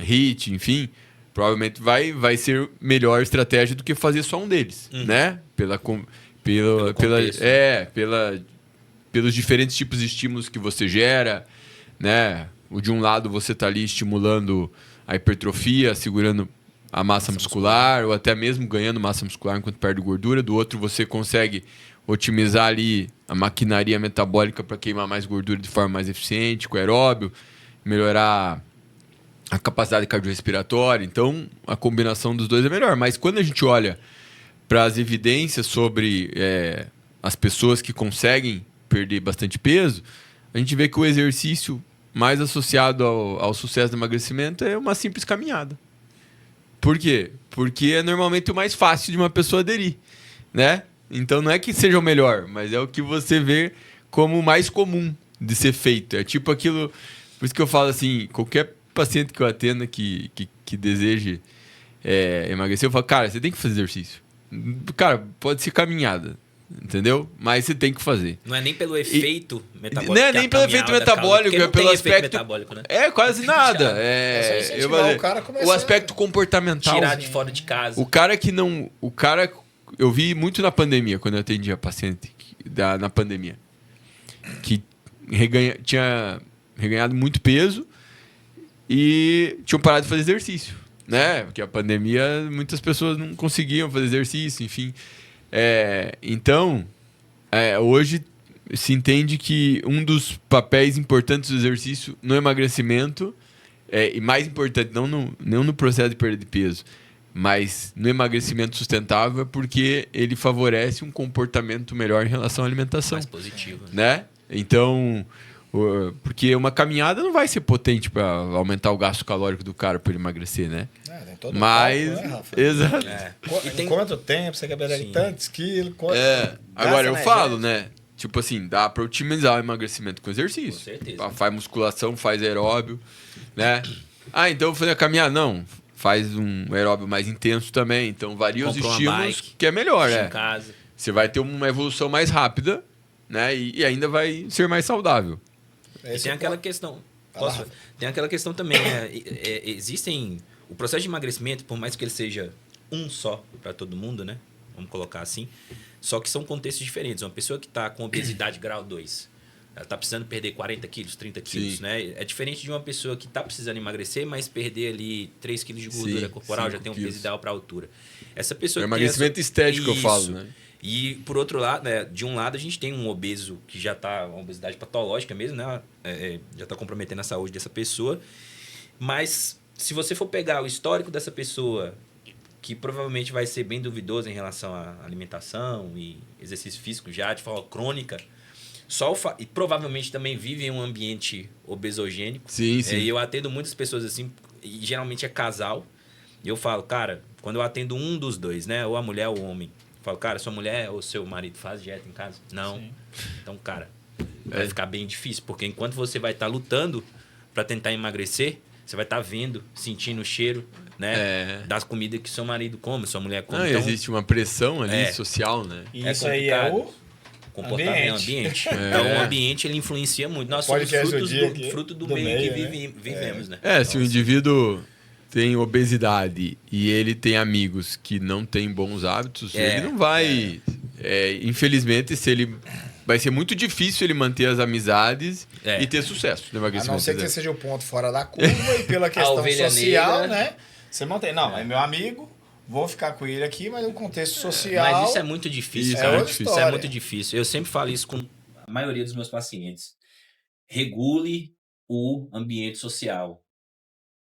HIIT, enfim, provavelmente vai ser melhor estratégia do que fazer só um deles, né? Pelos diferentes tipos de estímulos que você gera, né? De um lado você está ali estimulando a hipertrofia, segurando a massa muscular, ou até mesmo ganhando massa muscular enquanto perde gordura. Do outro você consegue otimizar ali a maquinaria metabólica para queimar mais gordura de forma mais eficiente, com aeróbio, melhorar a capacidade cardiorrespiratória. Então, a combinação dos dois é melhor. Mas quando a gente olha para as evidências sobre as pessoas que conseguem perder bastante peso, a gente vê que o exercício mais associado ao sucesso do emagrecimento é uma simples caminhada. Por quê? Porque é normalmente o mais fácil de uma pessoa aderir, né? Então não é que seja o melhor, mas é o que você vê como o mais comum de ser feito. É tipo aquilo... Por isso que eu falo assim, qualquer paciente que eu atenda que deseje emagrecer, eu falo, cara, você tem que fazer exercício. Cara, pode ser caminhada, entendeu? Mas você tem que fazer. Não é nem pelo efeito metabólico. Não é nem pelo efeito metabólico, é pelo aspecto metabólico, né? É quase nada. O aspecto comportamental. Tirar de fora de casa. O cara eu vi muito na pandemia, quando eu atendia paciente na pandemia, que tinha reganhado muito peso e tinham parado de fazer exercício, né? Porque a pandemia, muitas pessoas não conseguiam fazer exercício, enfim. Então, hoje se entende que um dos papéis importantes do exercício no emagrecimento, e mais importante, não no processo de perda de peso, mas no emagrecimento sustentável, é porque ele favorece um comportamento melhor em relação à alimentação. Mais positivo. Né? Então, porque uma caminhada não vai ser potente para aumentar o gasto calórico do cara para ele emagrecer, né? Tem todo mas, cálculo, né, Rafa? Exato. Quanto tempo você quer perder tantos quilos? Agora eu falo, né? Tipo assim, dá para otimizar o emagrecimento com exercício. Com certeza. Faz musculação, faz aeróbio, né? Então eu vou fazer a caminhada. Não, faz um aeróbio mais intenso também. Então varia os estímulos, que é melhor, né? Casa. Você vai ter uma evolução mais rápida, né? E ainda vai ser mais saudável. E tem aquela questão. Tem aquela questão também, né? Existem... O processo de emagrecimento, por mais que ele seja um só para todo mundo, né? Vamos colocar assim. Só que são contextos diferentes. Uma pessoa que está com obesidade grau 2, ela está precisando perder 40 quilos, 30 quilos, né? É diferente de uma pessoa que está precisando emagrecer, mas perder ali 3 quilos de gordura corporal, já tem um peso ideal para a altura. Essa pessoa emagrecimento estético, eu falo, né? E, por outro lado, né, de um lado, a gente tem um obeso que já está, uma obesidade patológica mesmo, né? Já está comprometendo a saúde dessa pessoa. Mas, se você for pegar o histórico dessa pessoa, que provavelmente vai ser bem duvidoso em relação à alimentação e exercício físico já de forma crônica, e provavelmente também vive em um ambiente obesogênico. Sim. E eu atendo muitas pessoas assim, e geralmente é casal, e eu falo, cara, quando eu atendo um dos dois, né? Ou a mulher ou o homem, eu falo, cara, sua mulher ou seu marido faz dieta em casa? Não. Sim. Então, cara, vai ficar bem difícil, porque enquanto você vai estar lutando para tentar emagrecer, você vai estar vendo, sentindo o cheiro, né? Das comidas que seu marido come, sua mulher come. Então, existe uma pressão ali social, né? E isso aí é comportamento, ambiente. Então, o ambiente, ele influencia muito. Nós somos fruto do meio que vivemos, né? Então, se o indivíduo tem obesidade e ele tem amigos que não têm bons hábitos, ele não vai... infelizmente, vai ser muito difícil ele manter as amizades e ter sucesso no emagrecimento. A não ser que você seja o ponto fora da curva e pela questão social, negra, né? Você mantém. Não, é meu amigo, vou ficar com ele aqui, mas no contexto social... Mas isso é muito difícil. Isso é muito difícil. Eu sempre falo isso com a maioria dos meus pacientes. Regule o ambiente social.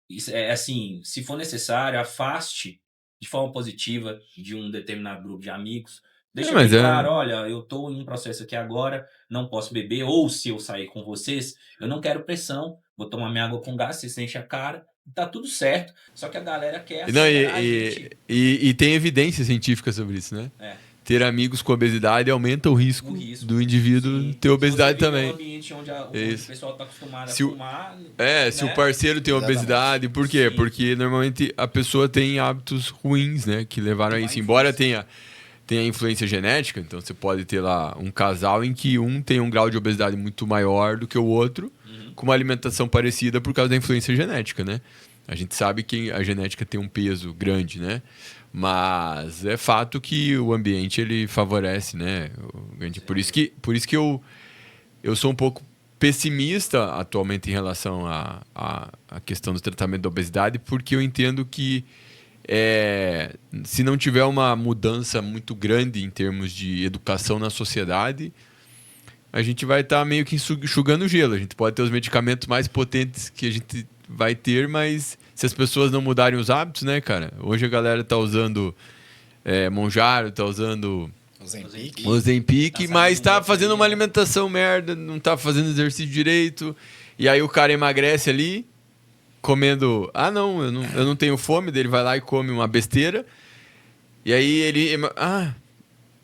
Isso é assim, se for necessário, afaste de forma positiva de um determinado grupo de amigos. Deixa bem claro, olha, eu estou em um processo aqui agora, não posso beber, ou se eu sair com vocês, eu não quero pressão, vou tomar minha água com gás, vocês enchem a cara, tá tudo certo. Só que a galera quer e tem evidência científica sobre isso, né? Ter amigos com obesidade aumenta o risco do indivíduo ter obesidade também. Um ambiente onde o pessoal está acostumado a fumar. Se o parceiro tem obesidade, por quê? Porque normalmente a pessoa tem hábitos ruins, né? Que levaram a isso. Embora tenha influência genética, então você pode ter lá um casal em que um tem um grau de obesidade muito maior do que o outro, com uma alimentação parecida por causa da influência genética, né? A gente sabe que a genética tem um peso grande, né? Mas é fato que o ambiente ele favorece, né? Por isso que eu sou um pouco pessimista atualmente em relação à questão do tratamento da obesidade, porque eu entendo que se não tiver uma mudança muito grande em termos de educação na sociedade, a gente vai estar meio que enxugando gelo. A gente pode ter os medicamentos mais potentes que a gente vai ter, mas se as pessoas não mudarem os hábitos, né, cara? Hoje a galera tá usando Mounjaro, tá usando Ozempic, mas tá fazendo uma alimentação merda, não tá fazendo exercício direito, e aí o cara emagrece ali, comendo... eu não tenho fome, daí ele vai lá e come uma besteira, e aí ele...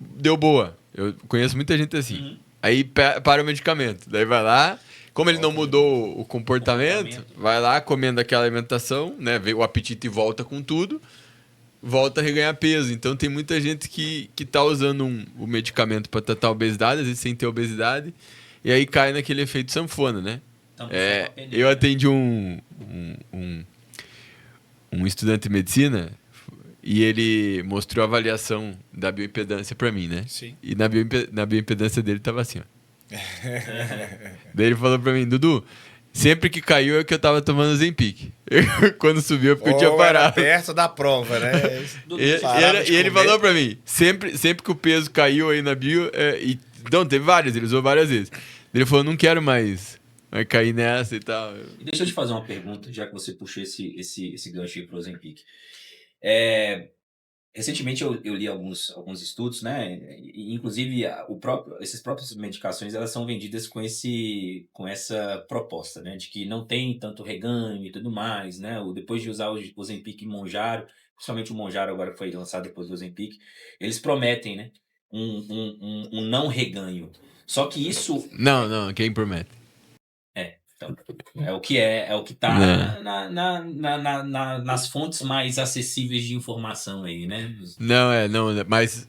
deu boa. Eu conheço muita gente assim. Aí para o medicamento, daí vai lá... Como ele não mudou o comportamento, vai lá comendo aquela alimentação, né? O apetite volta com tudo, volta a reganhar peso. Então tem muita gente que tá usando o medicamento para tratar a obesidade, às vezes sem ter obesidade, e aí cai naquele efeito sanfona, né? Eu atendi um estudante de medicina e ele mostrou a avaliação da bioimpedância para mim, né? Sim. E na bioimpedância dele tava assim, ó. Daí ele falou pra mim, Dudu, sempre que caiu é que eu tava tomando Zempic. Quando subiu é porque eu tinha parado. Era perto da prova, né? E ele falou pra mim, sempre que o peso caiu aí na bio, não, teve várias, ele usou várias vezes. Ele falou, não quero mais cair nessa e tal. Deixa eu te fazer uma pergunta, já que você puxou esse gancho aí pro Zempic. Recentemente eu li alguns estudos, né? Inclusive essas próprias medicações elas são vendidas com essa proposta, né? De que não tem tanto reganho e tudo mais, né? Depois de usar o Ozempic e Mounjaro, principalmente o Mounjaro agora foi lançado depois do Ozempic, eles prometem, né? Um não reganho. Só que isso... Não, quem promete? Então, é o que tá nas fontes mais acessíveis de informação aí, né? Mas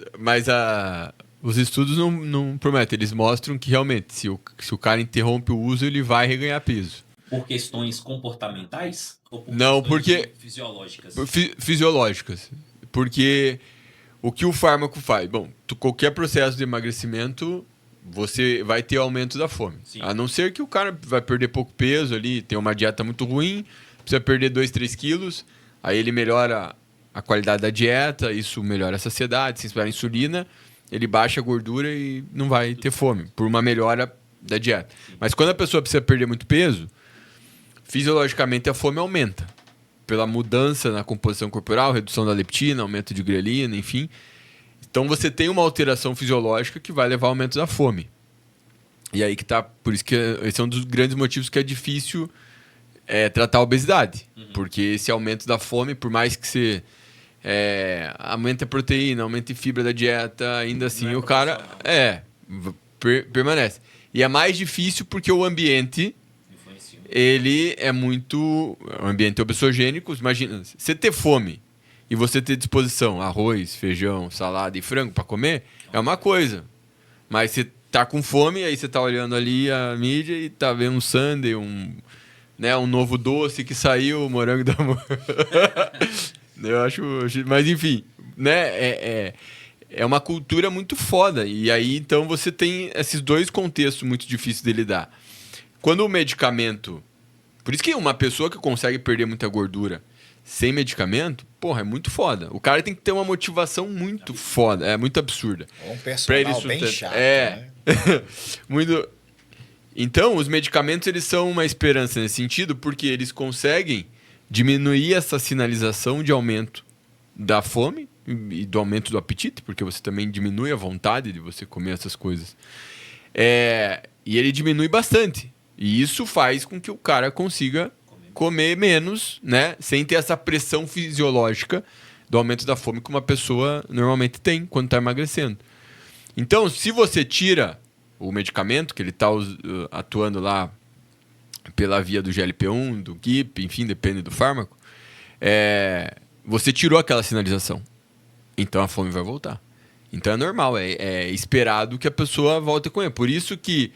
os estudos não prometem, eles mostram que realmente, se o cara interrompe o uso, ele vai reganhar peso. Por questões comportamentais? Ou por questões fisiológicas? Fisiológicas. Porque o que o fármaco faz? Bom, qualquer processo de emagrecimento... você vai ter aumento da fome. Sim. A não ser que o cara vai perder pouco peso ali, tem uma dieta muito ruim, precisa perder 2, 3 quilos, aí ele melhora a qualidade da dieta, isso melhora a saciedade, se esperar insulina, ele baixa a gordura e não vai ter fome, por uma melhora da dieta. Sim. Mas quando a pessoa precisa perder muito peso, fisiologicamente a fome aumenta. Pela mudança na composição corporal, redução da leptina, aumento de grelina, enfim... Então você tem uma alteração fisiológica que vai levar ao aumento da fome. E aí que tá, por isso que esse é um dos grandes motivos que é difícil tratar a obesidade. Porque esse aumento da fome, por mais que você aumente a proteína, aumente a fibra da dieta, ainda assim o cara permanece. E é mais difícil porque o ambiente, ele é muito... O ambiente obesogênico, imagina, você ter fome e você ter disposição, arroz, feijão, salada e frango para comer, é uma coisa. Mas você tá com fome, aí você tá olhando ali a mídia e tá vendo um sundae, né, um novo doce que saiu, o morango da amor. Eu acho... Mas, enfim, né, é uma cultura muito foda. E aí, então, você tem esses dois contextos muito difíceis de lidar. Quando o medicamento... Por isso que uma pessoa que consegue perder muita gordura sem medicamento, porra, é muito foda. O cara tem que ter uma motivação muito foda, muito absurda. Um personal bem chato, né? Muito... Então, os medicamentos, eles são uma esperança nesse sentido, porque eles conseguem diminuir essa sinalização de aumento da fome e do aumento do apetite, porque você também diminui a vontade de você comer essas coisas. E ele diminui bastante. E isso faz com que o cara consiga comer menos, né? Sem ter essa pressão fisiológica do aumento da fome que uma pessoa normalmente tem quando está emagrecendo. Então, se você tira o medicamento, que ele está atuando lá pela via do GLP-1, do GIP, enfim, depende do fármaco, você tirou aquela sinalização. Então a fome vai voltar. Então é normal, é esperado que a pessoa volte a comer. Por isso que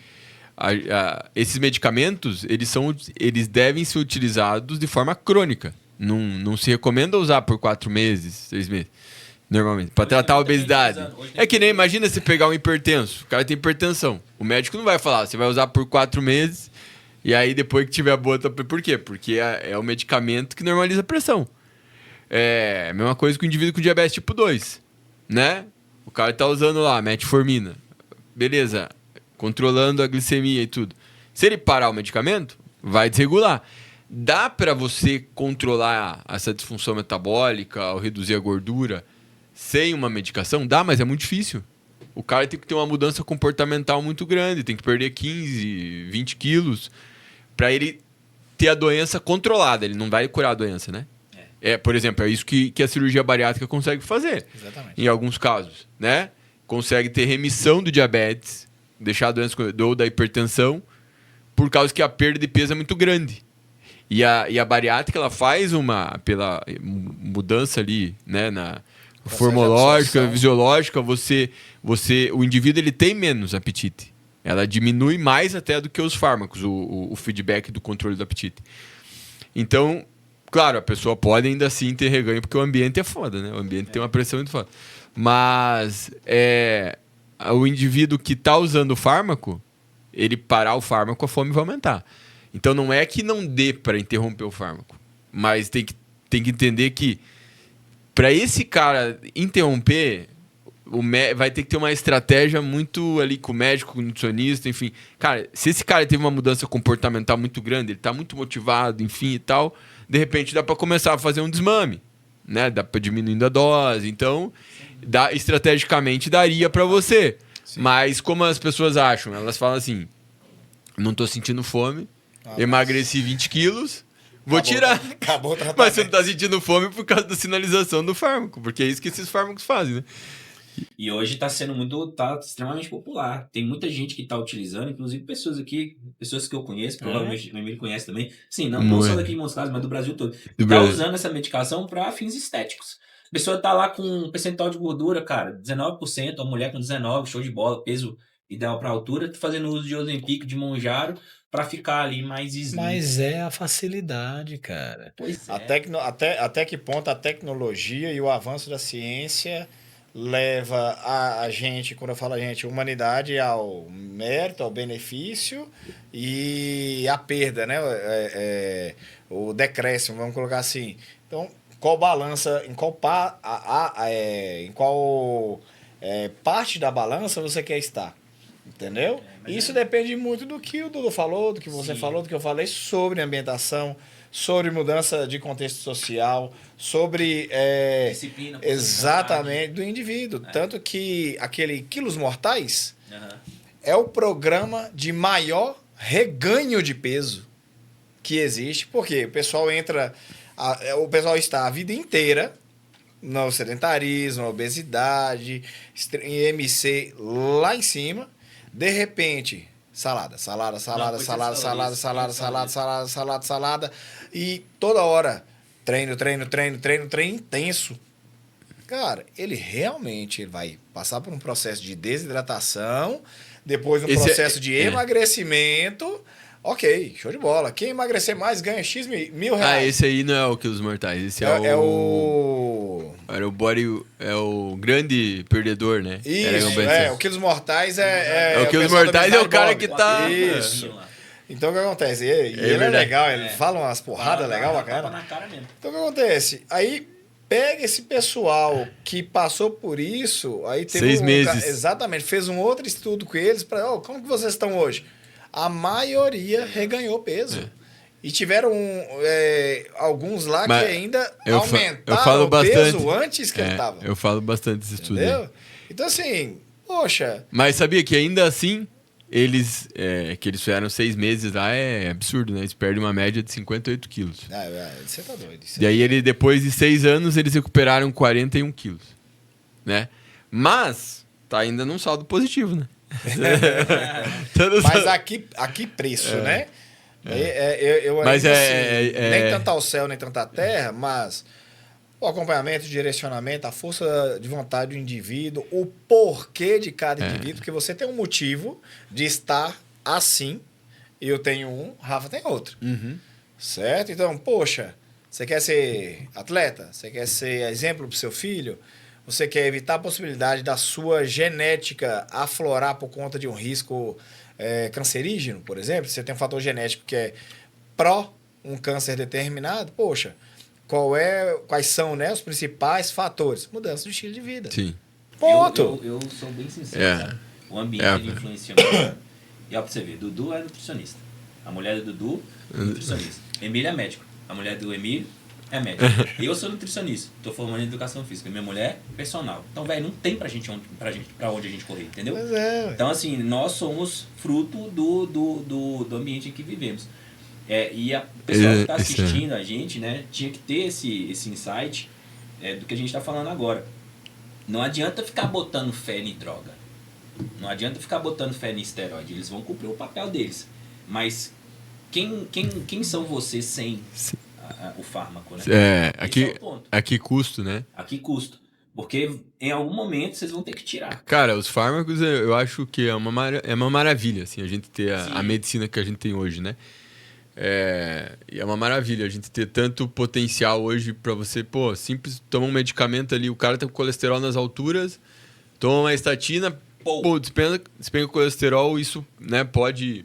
esses medicamentos, eles devem ser utilizados de forma crônica. Não se recomenda usar por 4 meses, 6 meses, normalmente, para tratar a obesidade. É que nem, imagina você pegar um hipertenso, o cara tem hipertensão. O médico não vai falar, você vai usar por 4 meses e aí depois que tiver boa... Por quê? Porque é o medicamento que normaliza a pressão. É a mesma coisa que o indivíduo com diabetes tipo 2, né? O cara tá usando lá metformina, beleza, controlando a glicemia e tudo. Se ele parar o medicamento, vai desregular. Dá para você controlar essa disfunção metabólica ou reduzir a gordura sem uma medicação? Dá, mas é muito difícil. O cara tem que ter uma mudança comportamental muito grande, tem que perder 15, 20 quilos para ele ter a doença controlada. Ele não vai curar a doença, né? Por exemplo, é isso que a cirurgia bariátrica consegue fazer. Exatamente. Em alguns casos, né? Consegue ter remissão do diabetes, deixar a doença ou da hipertensão, por causa que a perda de peso é muito grande. E a bariátrica, ela faz pela mudança ali, né, na formológica, fisiológica, o indivíduo ele tem menos apetite. Ela diminui mais até do que os fármacos, o feedback do controle do apetite. Então, claro, a pessoa pode ainda assim ter reganho, porque o ambiente é foda, né? O ambiente tem uma pressão muito foda. Mas o indivíduo que está usando o fármaco, ele parar o fármaco, a fome vai aumentar. Então não é que não dê para interromper o fármaco, mas tem que entender que para esse cara interromper, vai ter que ter uma estratégia muito ali com o médico, com o nutricionista, enfim. Cara, se esse cara teve uma mudança comportamental muito grande, ele está muito motivado, enfim e tal, de repente dá para começar a fazer um desmame, né? Dá para diminuindo a dose. Então, estrategicamente daria para você. Sim. Mas como as pessoas acham? Elas falam assim, não tô sentindo fome, emagreci 20 quilos, vou tirar. Acabou o tratamento. Mas você não tá sentindo fome por causa da sinalização do fármaco, porque é isso que esses fármacos fazem, né? E hoje tá extremamente popular. Tem muita gente que tá utilizando, inclusive pessoas que eu conheço, provavelmente o Emílio conhece também. Sim, não só daqui de Montes Claros, mas do Brasil todo. Tá usando essa medicação para fins estéticos. A pessoa tá lá com um percentual de gordura, cara, 19%, a mulher com 19%, show de bola, peso ideal pra altura, fazendo uso de Ozempic, de Monjaro, para ficar ali mais slim. Mas é a facilidade, cara. Pois é. Até que ponto a tecnologia e o avanço da ciência leva a gente, quando eu falo a gente, a humanidade ao mérito, ao benefício e à perda, né? O decréscimo, vamos colocar assim. Então, qual balança, em qual parte da balança você quer estar? Entendeu? Isso depende muito do que o Dudu falou, do que você falou, do que eu falei sobre ambientação, sobre mudança de contexto social, sobre disciplina, exatamente do indivíduo. Tanto que aquele Quilos Mortais é o programa de maior reganho de peso que existe, porque o pessoal está a vida inteira no sedentarismo, na obesidade, em MC lá em cima. De repente, salada. E toda hora, treino intenso. Cara, ele realmente vai passar por um processo de desidratação, depois um Esse processo de emagrecimento. Ok, show de bola. Quem emagrecer mais ganha X mil Ah, reais. esse aí não é o Quilos Mortais. Esse é o... Era o body... É o grande perdedor, né? Isso, o Quilos Mortais é o Quilos pessoal da Mortais é o Obesidade cara Bob. que tá... Isso. Então o que acontece? E ele é verdade. legal, ele fala umas porradas legais Tapa bacanas. na cara mesmo. Então o que acontece? Aí pega esse pessoal que passou por isso, aí teve 6 meses. Exatamente, fez um outro estudo com eles para, como que vocês estão hoje? A maioria reganhou peso. E tiveram alguns lá Mas que ainda eu aumentaram falo o peso bastante. antes que ele estava. Eu falo bastante desse estudo aí. Entendeu? Então assim, poxa... Mas sabia que ainda assim, eles fizeram 6 meses lá, é absurdo, né? Eles perdem uma média de 58 quilos. Você tá doido. E aí, depois de 6 anos, eles recuperaram 41 quilos, né? Mas, tá ainda num saldo positivo, né? Mas aqui preço, né? Eu Mas ainda, assim, nem tanto ao céu, nem tanto à terra, mas o acompanhamento, o direcionamento, a força de vontade do indivíduo, o porquê de cada indivíduo, porque você tem um motivo de estar assim, eu tenho um, Rafa tem outro. Certo? Então, poxa, você quer ser atleta? Você quer ser exemplo para o seu filho? Você quer evitar a possibilidade da sua genética aflorar por conta de um risco cancerígeno, por exemplo? Você tem um fator genético que é pró um câncer determinado, poxa, quais são, né, os principais fatores? Mudança do estilo de vida. Sim. Ponto. Eu sou bem sincero, cara. O ambiente ele influencia muito. E ó, pra você ver, Dudu é nutricionista. A mulher do Dudu é nutricionista. Emílio é médico. A mulher do Emílio é médico. Eu sou nutricionista. Tô formando em educação física. Minha mulher, personal. Então, velho, não tem pra onde a gente correr, entendeu? Pois é. Então, assim, nós somos fruto do ambiente em que vivemos. E a pessoa que está assistindo a gente, né, tinha que ter esse insight do que a gente está falando agora. Não adianta ficar botando fé em droga. Não adianta ficar botando fé em esteroide. Eles vão cumprir o papel deles. Mas quem são vocês sem o fármaco, né? A que custo, né? A que custo? Porque em algum momento vocês vão ter que tirar. Cara, os fármacos eu acho que é uma maravilha, assim, a gente ter a medicina que a gente tem hoje, né? É uma maravilha a gente ter tanto potencial hoje pra você, simples, toma um medicamento ali, o cara tá com colesterol nas alturas, toma uma estatina, despenca o colesterol, isso, né, pode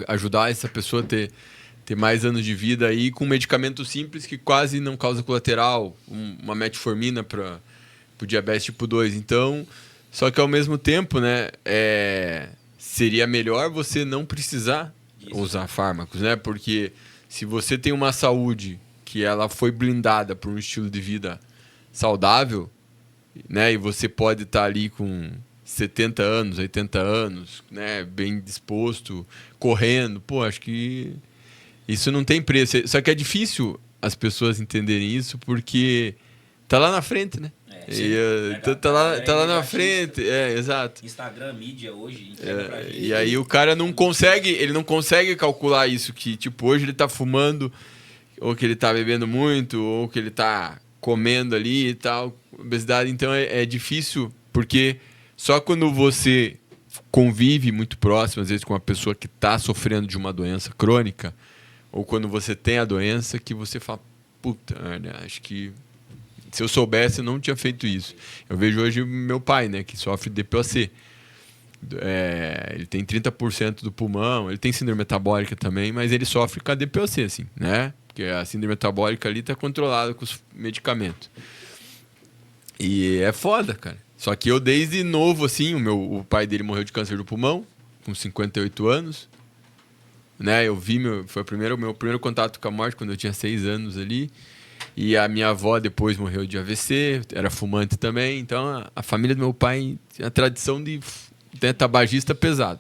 ajudar essa pessoa a ter mais anos de vida aí com um medicamento simples que quase não causa colateral, uma metformina para o diabetes tipo 2. Então, só que ao mesmo tempo, né, seria melhor você não precisar usar fármacos, né? Porque se você tem uma saúde que ela foi blindada por um estilo de vida saudável, né, e você pode estar ali com 70 anos, 80 anos, né, bem disposto, correndo, acho que isso não tem preço. Só que é difícil as pessoas entenderem isso porque tá lá na frente, né? Tá lá na frente, exato. Instagram, mídia hoje. E aí o cara não consegue calcular isso, que tipo, hoje ele tá fumando, ou que ele tá bebendo muito, ou que ele tá comendo ali e tal, obesidade. Então é difícil, porque só quando você convive muito próximo, às vezes com uma pessoa que tá sofrendo de uma doença crônica, ou quando você tem a doença, que você fala, puta, acho que se eu soubesse, eu não tinha feito isso. Eu vejo hoje o meu pai, né, que sofre de DPOC. Ele tem 30% do pulmão, ele tem síndrome metabólica também, mas ele sofre com a DPOC, assim, né? Porque a síndrome metabólica ali está controlada com os medicamentos. E é foda, cara. Só que eu, desde novo, assim, o pai dele morreu de câncer do pulmão, com 58 anos. Né? Eu vi, foi o meu primeiro contato com a morte, quando eu tinha 6 anos ali. E a minha avó depois morreu de AVC, era fumante também. Então, a família do meu pai tinha a tradição de tabagista pesado.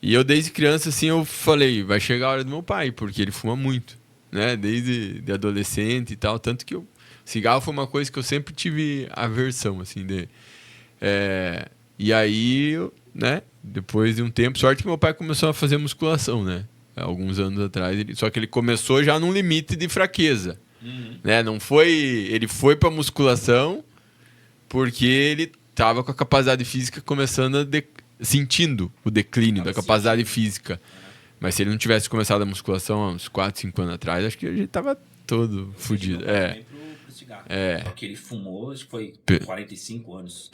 E eu, desde criança, assim, eu falei, vai chegar a hora do meu pai, porque ele fuma muito, né? Desde de adolescente e tal. Tanto que cigarro foi uma coisa que eu sempre tive aversão, assim. E aí, né? Depois de um tempo, sorte que meu pai começou a fazer musculação, né? Alguns anos atrás. Só que ele começou já num limite de fraqueza. Né? Não foi... Ele foi pra musculação porque ele tava com a capacidade física começando a... sentindo o declínio da capacidade física. Mas se ele não tivesse começado a musculação há uns 4, 5 anos atrás, acho que a gente tava todo fodido. Só que ele fumou, acho que foi 45 anos.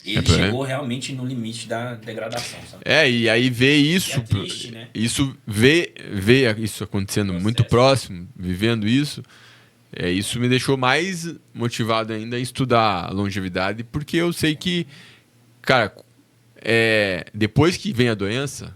É, Ele chegou realmente no limite da degradação, sabe? E aí ver isso, triste, né? isso ver isso acontecendo muito próximo, vivendo isso, isso me deixou mais motivado ainda a estudar a longevidade, porque eu sei que, cara, depois que vem a doença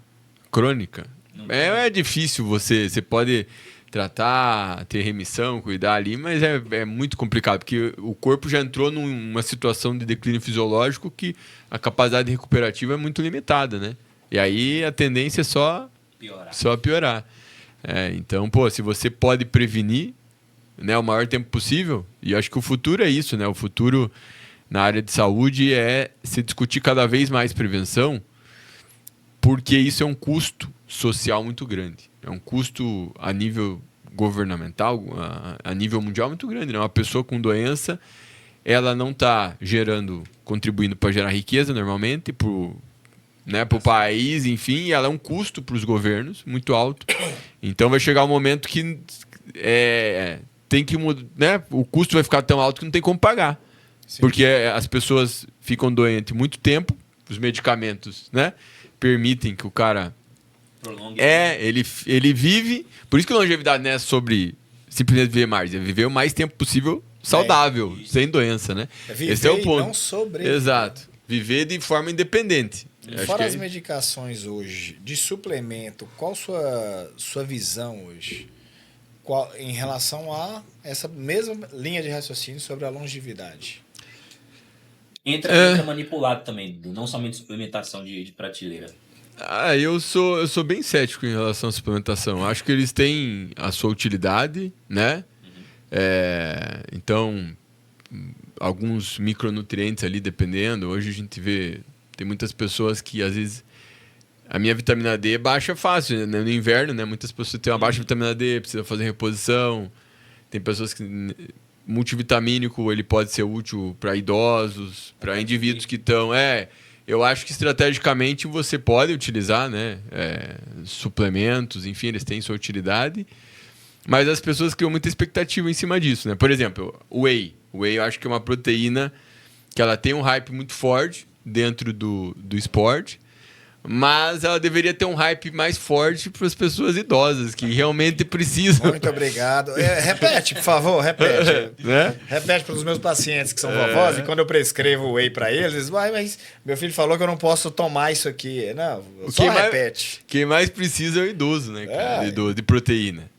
crônica, é difícil você pode tratar, ter remissão, cuidar ali, mas é muito complicado, porque o corpo já entrou numa situação de declínio fisiológico que a capacidade recuperativa é muito limitada, né? E aí a tendência é só piorar. Então, se você pode prevenir, né, o maior tempo possível, e eu acho que o futuro é isso, né? O futuro na área de saúde é se discutir cada vez mais prevenção, porque isso é um custo social muito grande. É um custo a nível governamental, a nível mundial muito grande. Né? Uma pessoa com doença, ela não está contribuindo para gerar riqueza normalmente para o país, enfim, e ela é um custo para os governos muito alto. Então vai chegar um momento que tem que mudar, né? O custo vai ficar tão alto que não tem como pagar. Sim. Porque as pessoas ficam doentes muito tempo, os medicamentos, né, permitem que o cara ele vive. Por isso que a longevidade não é sobre simplesmente viver mais, é viver o mais tempo possível saudável, sem doença, né? Esse é o ponto. Não sobreviver. Exato. Viver de forma independente. Fora as medicações hoje, de suplemento, qual sua visão hoje em relação a essa mesma linha de raciocínio sobre a longevidade? Entra manipulado também, não somente suplementação de prateleira. Eu sou bem cético em relação à suplementação. Acho que eles têm a sua utilidade, né? Então, alguns micronutrientes ali, dependendo. Hoje a gente vê, tem muitas pessoas que às vezes a minha vitamina D baixa fácil, né? No inverno, né? Muitas pessoas têm uma baixa vitamina D, precisam fazer reposição. Tem pessoas que multivitamínico ele pode ser útil para idosos, para indivíduos que estão... Eu acho que estrategicamente você pode utilizar, né, suplementos, enfim, eles têm sua utilidade, mas as pessoas criam muita expectativa em cima disso, né? Por exemplo, o whey. O whey eu acho que é uma proteína que ela tem um hype muito forte dentro do esporte, mas ela deveria ter um hype mais forte para as pessoas idosas, que realmente precisam. Muito obrigado. Repete, por favor, repete. Né? Repete para os meus pacientes que são vovós, e quando eu prescrevo o whey para eles, mas meu filho falou que eu não posso tomar isso aqui. Não, só repete. Quem mais precisa é o idoso, né, cara? De proteína.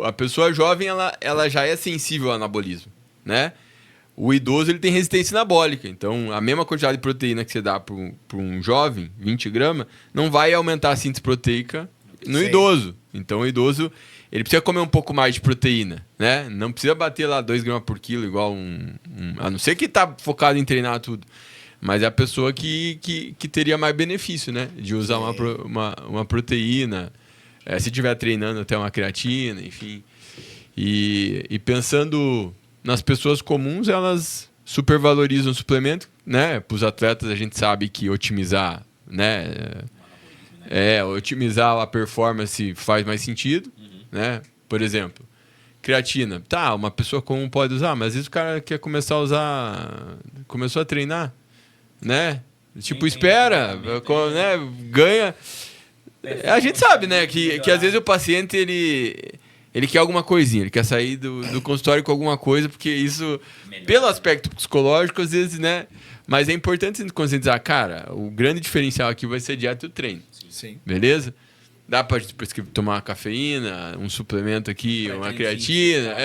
A pessoa jovem, ela já é sensível ao anabolismo, né? O idoso ele tem resistência anabólica, então a mesma quantidade de proteína que você dá para um jovem, 20 gramas, não vai aumentar a síntese proteica no idoso. Então o idoso ele precisa comer um pouco mais de proteína, né? Não precisa bater lá 2 gramas por quilo, igual a não ser que está focado em treinar tudo. Mas é a pessoa que teria mais benefício, né? De usar uma proteína, se estiver treinando até uma creatina, enfim. E pensando... nas pessoas comuns, elas supervalorizam o suplemento, né? Para os atletas, a gente sabe que otimizar, né? Otimizar a performance faz mais sentido, né? Por exemplo, creatina. Tá, uma pessoa comum pode usar, mas às vezes o cara quer começar a usar... Começou a treinar, né? Tipo, espera, né? Ganha... A gente sabe, né? Que às vezes o paciente, ele quer alguma coisinha, ele quer sair do consultório com alguma coisa, porque isso, pelo aspecto psicológico, às vezes, né? Mas é importante conscientizar, cara, o grande diferencial aqui vai ser a dieta e o treino. Sim. Beleza? Dá pra tomar uma cafeína, um suplemento aqui, uma creatina,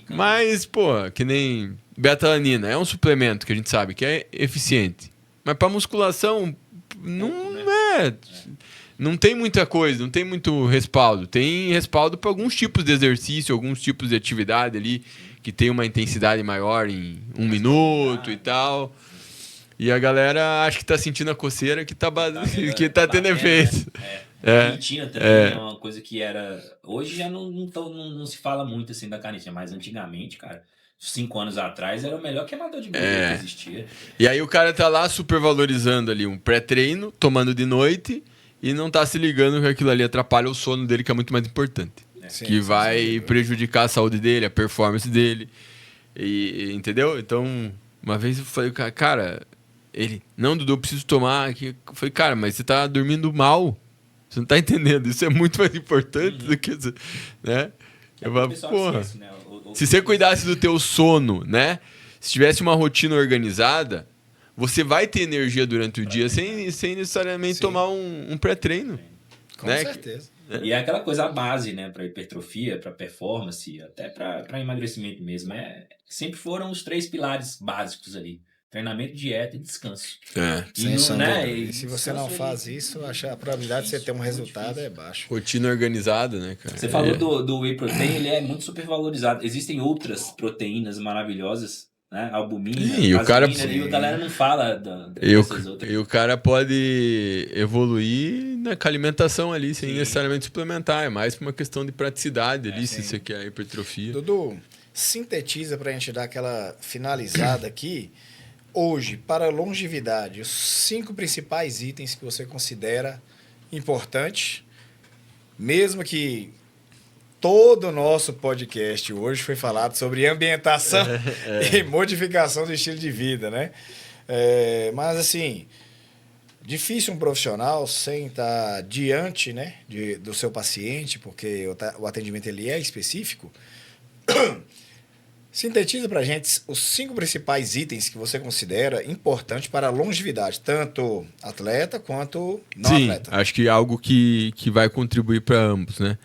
Mas, pô, que nem betalanina, é um suplemento que a gente sabe que é eficiente. Mas pra musculação, não tem muita coisa, não tem muito respaldo. Tem respaldo para alguns tipos de exercício, alguns tipos de atividade ali que tem uma intensidade maior em 1 minuto e tal. E a galera acha que tá sentindo a coceira que tá tendo efeito. Carnitina também é uma coisa que era... Hoje já não se fala muito assim da carnitina, mas antigamente, cara, 5 anos atrás, era o melhor queimador de gordura que existia. E aí o cara tá lá supervalorizando ali um pré-treino, tomando de noite, e não tá se ligando que aquilo ali atrapalha o sono dele, que é muito mais importante. Sim, Que vai prejudicar a saúde dele, a performance dele. Entendeu? Então, uma vez eu falei, cara, ele, não, Dudu, eu preciso tomar aqui. Eu falei, cara, mas você tá dormindo mal. Você não tá entendendo. Isso é muito mais importante do que isso, né? Eu falei, porra, esquece, né? se você cuidasse do teu sono, né? Se tivesse uma rotina organizada, você vai ter energia durante o dia sem necessariamente tomar um pré-treino. Com né? certeza. E é aquela coisa a base, né? Para hipertrofia, para performance, até para emagrecimento mesmo. Sempre foram os 3 pilares básicos ali. Treinamento, dieta e descanso. Sem sombra de dúvida. E E se você não faz isso, a probabilidade de você ter um resultado é baixa. Rotina organizada, né, cara? Você falou do whey protein, ele é muito super valorizado. Existem outras proteínas maravilhosas, né? Albumina, E o cara... e a galera não fala dessas outras. E o cara pode evoluir com a alimentação ali, sem necessariamente suplementar. É mais por uma questão de praticidade ali, se você quer hipertrofia. Dudu, sintetiza pra gente dar aquela finalizada aqui. Hoje, para a longevidade, os 5 principais itens que você considera importantes, mesmo que todo o nosso podcast hoje foi falado sobre ambientação e modificação do estilo de vida, né? Mas, assim, difícil um profissional sem estar diante, né, do seu paciente, porque o atendimento ele é específico. Sintetiza pra gente os 5 principais itens que você considera importantes para a longevidade, tanto atleta quanto não atleta. Acho que é algo que vai contribuir para ambos, né?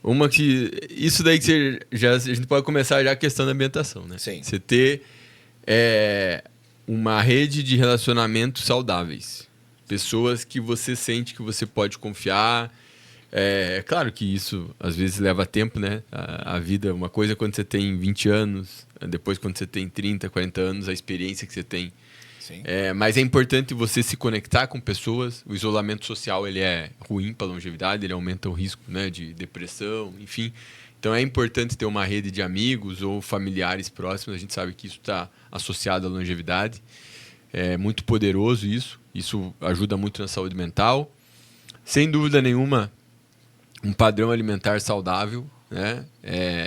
Uma que... Isso daí que a gente pode começar já a questão da ambientação, né? Sim. Você ter uma rede de relacionamentos saudáveis. Pessoas que você sente que você pode confiar. É claro que isso às vezes leva tempo, né? A vida, uma coisa é quando você tem 20 anos, depois quando você tem 30, 40 anos, a experiência que você tem. Sim. Mas é importante você se conectar com pessoas. O isolamento social ele é ruim para a longevidade, ele aumenta o risco, né, de depressão, enfim. Então é importante ter uma rede de amigos ou familiares próximos. A gente sabe que isso está associado à longevidade. É muito poderoso isso. Isso ajuda muito na saúde mental. Sem dúvida nenhuma, um padrão alimentar saudável, né?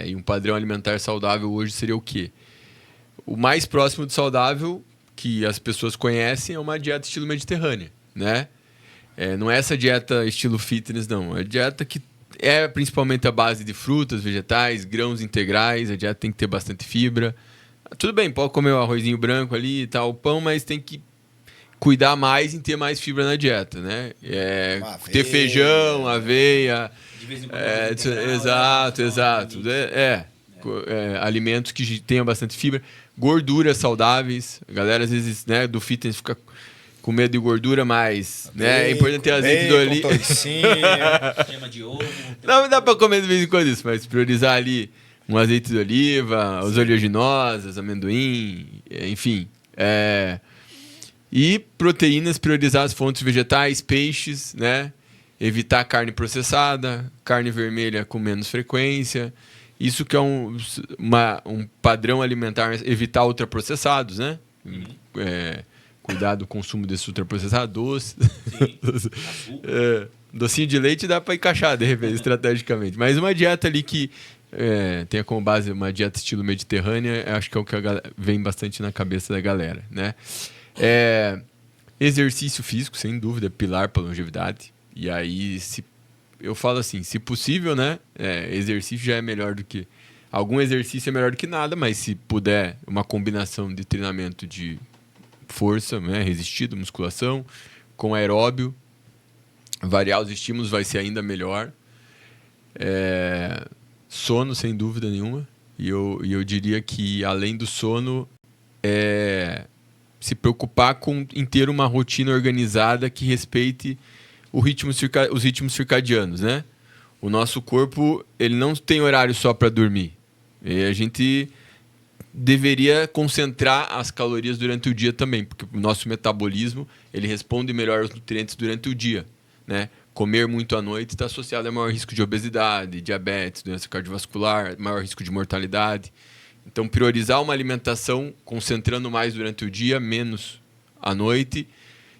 E um padrão alimentar saudável hoje seria o quê? O mais próximo de saudável que as pessoas conhecem é uma dieta estilo mediterrânea, né? Não é essa dieta estilo fitness, não. É dieta que é principalmente a base de frutas, vegetais, grãos integrais. A dieta tem que ter bastante fibra. Tudo bem, pode comer o arrozinho branco ali e tal, o pão, mas tem que cuidar mais em ter mais fibra na dieta, né? Ter feijão, aveia. De vez em quando, Exato. Alimentos que tenham bastante fibra. Gorduras saudáveis. A galera, às vezes, né, do fitness fica com medo de gordura, mas né, é importante ter azeite de oliva. Gema de ovo. Não dá pra comer de vez em quando isso, mas priorizar ali um azeite de oliva, as oleaginosas, amendoim, enfim. E proteínas, priorizar as fontes vegetais, peixes, né? Evitar carne processada, carne vermelha com menos frequência. Isso que é um padrão alimentar, evitar ultraprocessados, né? Cuidar do consumo desses ultraprocessados, doce. Docinho de leite dá para encaixar, de repente, estrategicamente. Mas uma dieta ali que tenha como base uma dieta estilo mediterrânea, acho que é o que vem bastante na cabeça da galera, né? Exercício físico, sem dúvida, é pilar para a longevidade. E aí, eu falo assim, se possível, né? Exercício já é melhor do que... Algum exercício é melhor do que nada, mas se puder, uma combinação de treinamento de força, né, resistido, musculação, com aeróbio, variar os estímulos vai ser ainda melhor. Sono, sem dúvida nenhuma. E eu diria que, além do sono, se preocupar em ter uma rotina organizada que respeite os ritmos circadianos, né? O nosso corpo ele não tem horário só para dormir. E a gente deveria concentrar as calorias durante o dia também, porque o nosso metabolismo ele responde melhor aos nutrientes durante o dia, né? comer muito à noite está associado a maior risco de obesidade, diabetes, doença cardiovascular, maior risco de mortalidade. Então, priorizar uma alimentação concentrando mais durante o dia, menos à noite.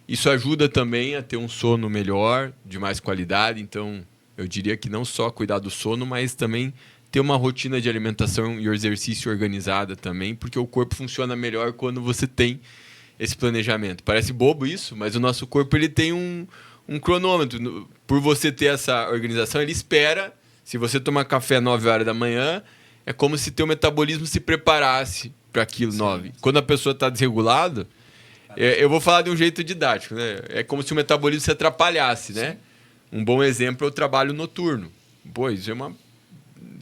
Isso ajuda também a ter um sono melhor, de mais qualidade. Então, eu diria que não só cuidar do sono, mas também ter uma rotina de alimentação e exercício organizada também, porque o corpo funciona melhor quando você tem esse planejamento. Parece bobo isso, mas o nosso corpo ele tem um cronômetro. Por você ter essa organização, ele espera. Se você tomar café às 9 horas da manhã, é como se teu metabolismo se preparasse para aquilo 9. Quando a pessoa está desregulada, eu vou falar de um jeito didático, né? É como se o metabolismo se atrapalhasse, né? Um bom exemplo é o trabalho noturno. Pô, isso é uma...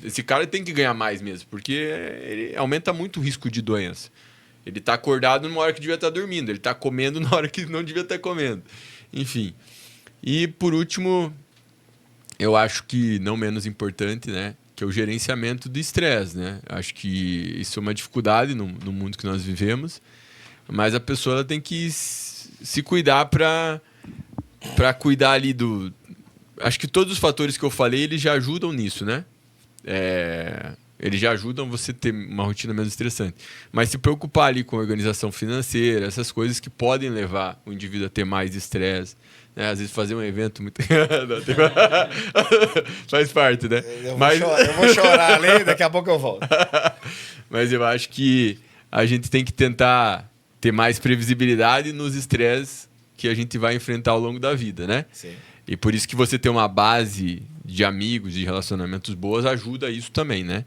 Esse cara tem que ganhar mais mesmo, porque ele aumenta muito o risco de doença. Ele está acordado numa hora que devia estar dormindo, ele está comendo na hora que não devia estar comendo. Enfim. E, por último, eu acho que não menos importante, né? Que é o gerenciamento do estresse, né? Acho que isso é uma dificuldade no mundo que nós vivemos, mas a pessoa ela tem que se cuidar para cuidar ali do... Acho que todos os fatores que eu falei, eles já ajudam nisso, né? Eles já ajudam você a ter uma rotina menos estressante. Mas se preocupar ali com a organização financeira, essas coisas que podem levar o indivíduo a ter mais estresse, né? Às vezes fazer um evento muito... Faz parte, né? Eu vou chorar ali, daqui a pouco eu volto. Mas eu acho que a gente tem que tentar ter mais previsibilidade nos estresses que a gente vai enfrentar ao longo da vida, né? Sim. E por isso que você ter uma base de amigos, de relacionamentos boas, ajuda isso também, né?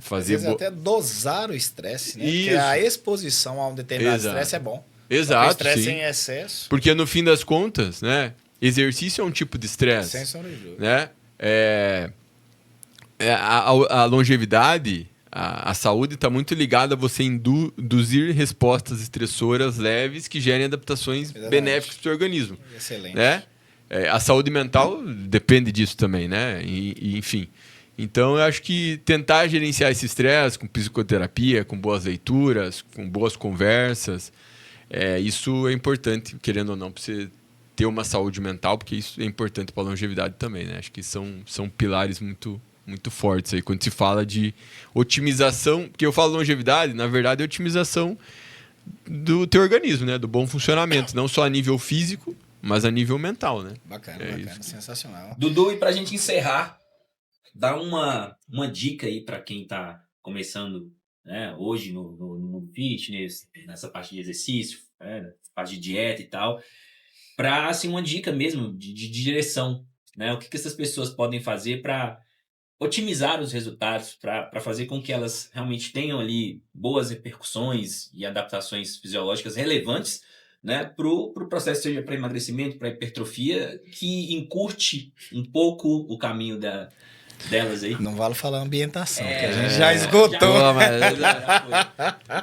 Fazer Às vezes até dosar o estresse, né? Isso. Porque a exposição a um determinado estresse é bom. Exato, o estresse sim. em excesso... Porque no fim das contas, né? Exercício é um tipo de estresse. Sem sombra de dúvida. Né? A longevidade, a saúde está muito ligada a você induzir respostas estressoras leves que gerem adaptações benéficas para o organismo. Excelente. Né? A saúde mental depende disso também, né? Enfim. Então, eu acho que tentar gerenciar esse estresse com psicoterapia, com boas leituras, com boas conversas, isso é importante, querendo ou não, para você ter uma saúde mental, porque isso é importante para a longevidade também, né? Acho que são pilares muito, muito fortes aí. Quando se fala de otimização, porque eu falo longevidade, na verdade é otimização do teu organismo, né? Do bom funcionamento, não só a nível físico, mas a nível mental, né? Bacana, isso. Sensacional. Dudu, e pra gente encerrar, dá uma dica aí para quem tá começando, né, hoje no fitness, nessa parte de exercício, né, parte de dieta e tal, para assim, uma dica mesmo de direção, né? O que essas pessoas podem fazer para otimizar os resultados, para fazer com que elas realmente tenham ali boas repercussões e adaptações fisiológicas relevantes, né, para o processo, seja para emagrecimento, para hipertrofia, que encurte um pouco o caminho delas aí. Não vale falar ambientação, que a gente já esgotou.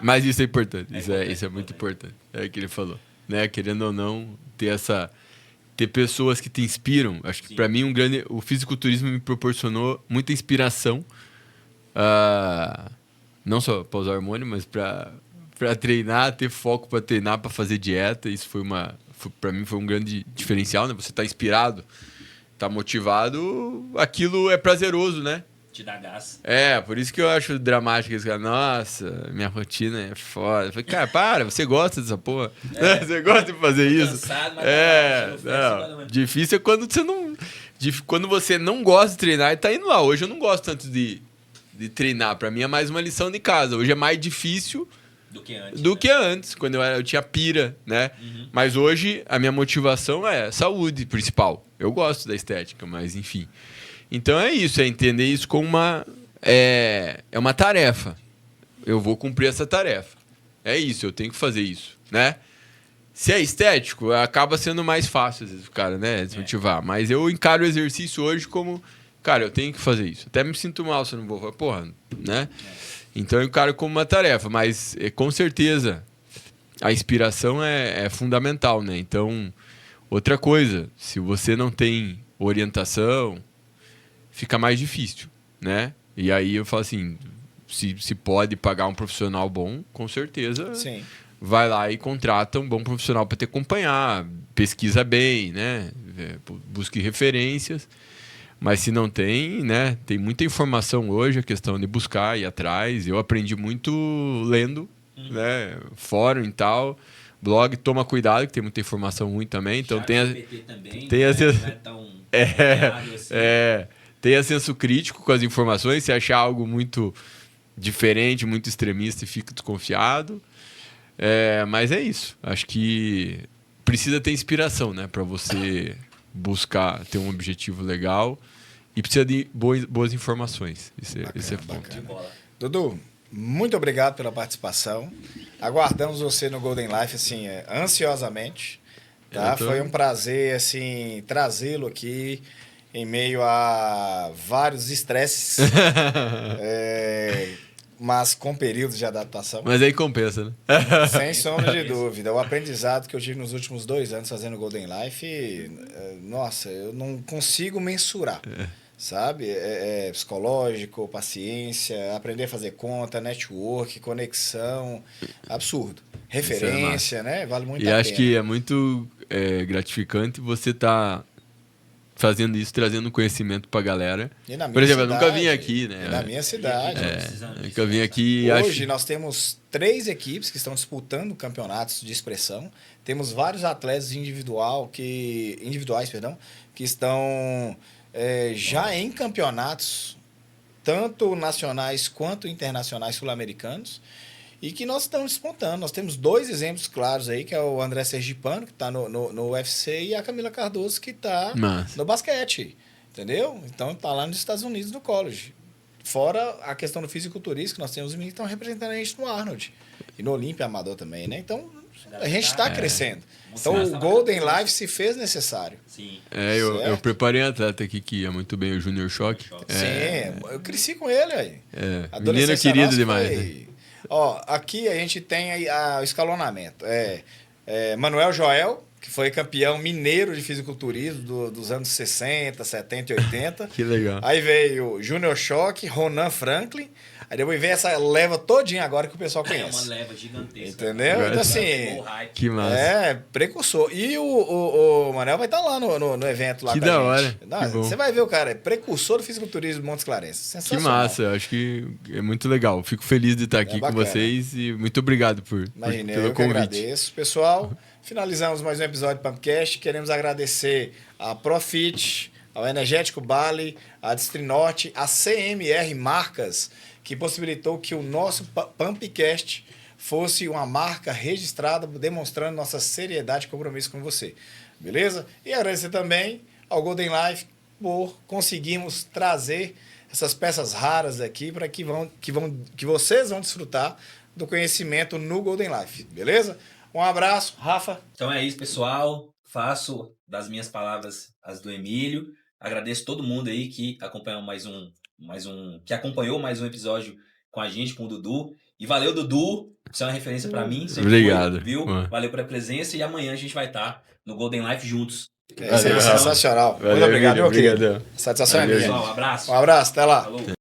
Mas isso é importante, isso é muito importante. É o que ele falou, né? Querendo ou não, ter pessoas que te inspiram. Acho que para mim o fisiculturismo me proporcionou muita inspiração, não só para usar hormônio, mas para treinar, ter foco para treinar, para fazer dieta. Isso para mim foi um grande diferencial, né? Você tá inspirado, tá motivado, aquilo é prazeroso, né? Te dá gás. Por isso que eu acho dramático esse cara. Nossa, minha rotina é foda. Eu falei, cara, você gosta dessa porra? Você gosta de fazer isso? Cansado, mas difícil é quando você não... Quando você não gosta de treinar e tá indo lá. Hoje eu não gosto tanto de treinar. Pra mim é mais uma lição de casa. Hoje é mais difícil do que antes, quando eu tinha pira, né? Uhum. Mas hoje a minha motivação é saúde principal. Eu gosto da estética, mas enfim. Então é isso, é entender isso como uma tarefa. Eu vou cumprir essa tarefa. É isso, eu tenho que fazer isso, né? Se é estético, acaba sendo mais fácil, às vezes, o cara, né, desmotivar. Mas eu encaro o exercício hoje como, cara, eu tenho que fazer isso. Até me sinto mal se eu não vou fazer, porra, né? Então eu encaro como uma tarefa, mas com certeza a inspiração é fundamental, né? Então, outra coisa, se você não tem orientação, fica mais difícil, né? E aí eu falo assim, se pode pagar um profissional bom, com certeza. Sim. Vai lá e contrata um bom profissional para te acompanhar, pesquisa bem, né? busque referências. Mas se não tem, né? Tem muita informação hoje, a questão de buscar, ir atrás. Eu aprendi muito lendo, né? Fórum e tal. Blog, toma cuidado, que tem muita informação ruim também. Então tenha senso crítico com as informações. Se achar algo muito diferente, muito extremista, fica desconfiado. Mas é isso. Acho que precisa ter inspiração, né? Para você buscar ter um objetivo legal e precisa de boas informações. Esse é ponto. Dudu, muito obrigado pela participação. Aguardamos você no Golden Life assim, ansiosamente. Tá? Foi um prazer assim, trazê-lo aqui em meio a vários estresses, mas com períodos de adaptação. Mas aí compensa, né? Sem sombra de dúvida. O aprendizado que eu tive nos últimos 2 anos fazendo Golden Life, nossa, eu não consigo mensurar. Sabe? Psicológico, paciência, aprender a fazer conta, network, conexão, absurdo. Referência, né? Vale muito a pena. E acho que é muito gratificante você estar fazendo isso, trazendo conhecimento pra galera. Por exemplo, eu nunca vim aqui, né? Na minha cidade. Nunca vim aqui. Hoje nós temos 3 equipes que estão disputando campeonatos de expressão. Temos vários atletas individuais, que estão já em campeonatos, tanto nacionais quanto internacionais sul-americanos, e que nós estamos disputando. Nós temos 2 exemplos claros aí, que é o André Sergipano, que está no UFC, e a Camila Cardoso, que está no basquete. Entendeu? Então, está lá nos Estados Unidos, no college. Fora a questão do fisiculturismo, que nós temos meninos que estão representando a gente no Arnold. E no Olímpia Amador também, né? Então, a gente está crescendo. Então, o Golden Life se fez necessário. Sim. Eu preparei um atleta aqui que ia muito bem, o Junior Choque. Sim, eu cresci com ele aí. Menino querido demais. Né? Ó, aqui a gente tem o escalonamento. Manuel Joel, que foi campeão mineiro de fisiculturismo dos anos 60, 70 e 80. Que legal. Aí veio Junior Choque, Ronan Franklin. Aí depois vem essa leva todinha agora que o pessoal conhece. É uma leva gigantesca. Entendeu? Então, assim, que massa. Precursor. E o Manel vai estar lá no evento lá que com a da gente. hora. Você vai ver o cara, precursor do fisiculturismo de Montes Clarence. Sensacional. Que massa, eu acho que é muito legal. Fico feliz de estar aqui com vocês e muito obrigado pelo eu convite. Que agradeço. Pessoal, finalizamos mais um episódio do Pumpcast. Queremos agradecer a Profit, ao Energético Bali, a Distrinorte, a CMR Marcas, que possibilitou que o nosso Pumpcast fosse uma marca registrada, demonstrando nossa seriedade e compromisso com você. Beleza? E agradecer também ao Golden Life por conseguirmos trazer essas peças raras aqui para que vocês vão desfrutar do conhecimento no Golden Life. Beleza? Um abraço, Rafa. Então é isso, pessoal. Faço das minhas palavras as do Emílio. Agradeço todo mundo aí que acompanhou que acompanhou mais um episódio com a gente, com o Dudu. E valeu, Dudu. Você é uma referência pra mim. Obrigado. Viu? Valeu pela presença. E amanhã a gente vai estar no Golden Life juntos. Isso é sensacional. Valeu, muito obrigado, meu querido. querido. Satisfação é minha. Pessoal, um abraço. Um abraço, até lá. Falou.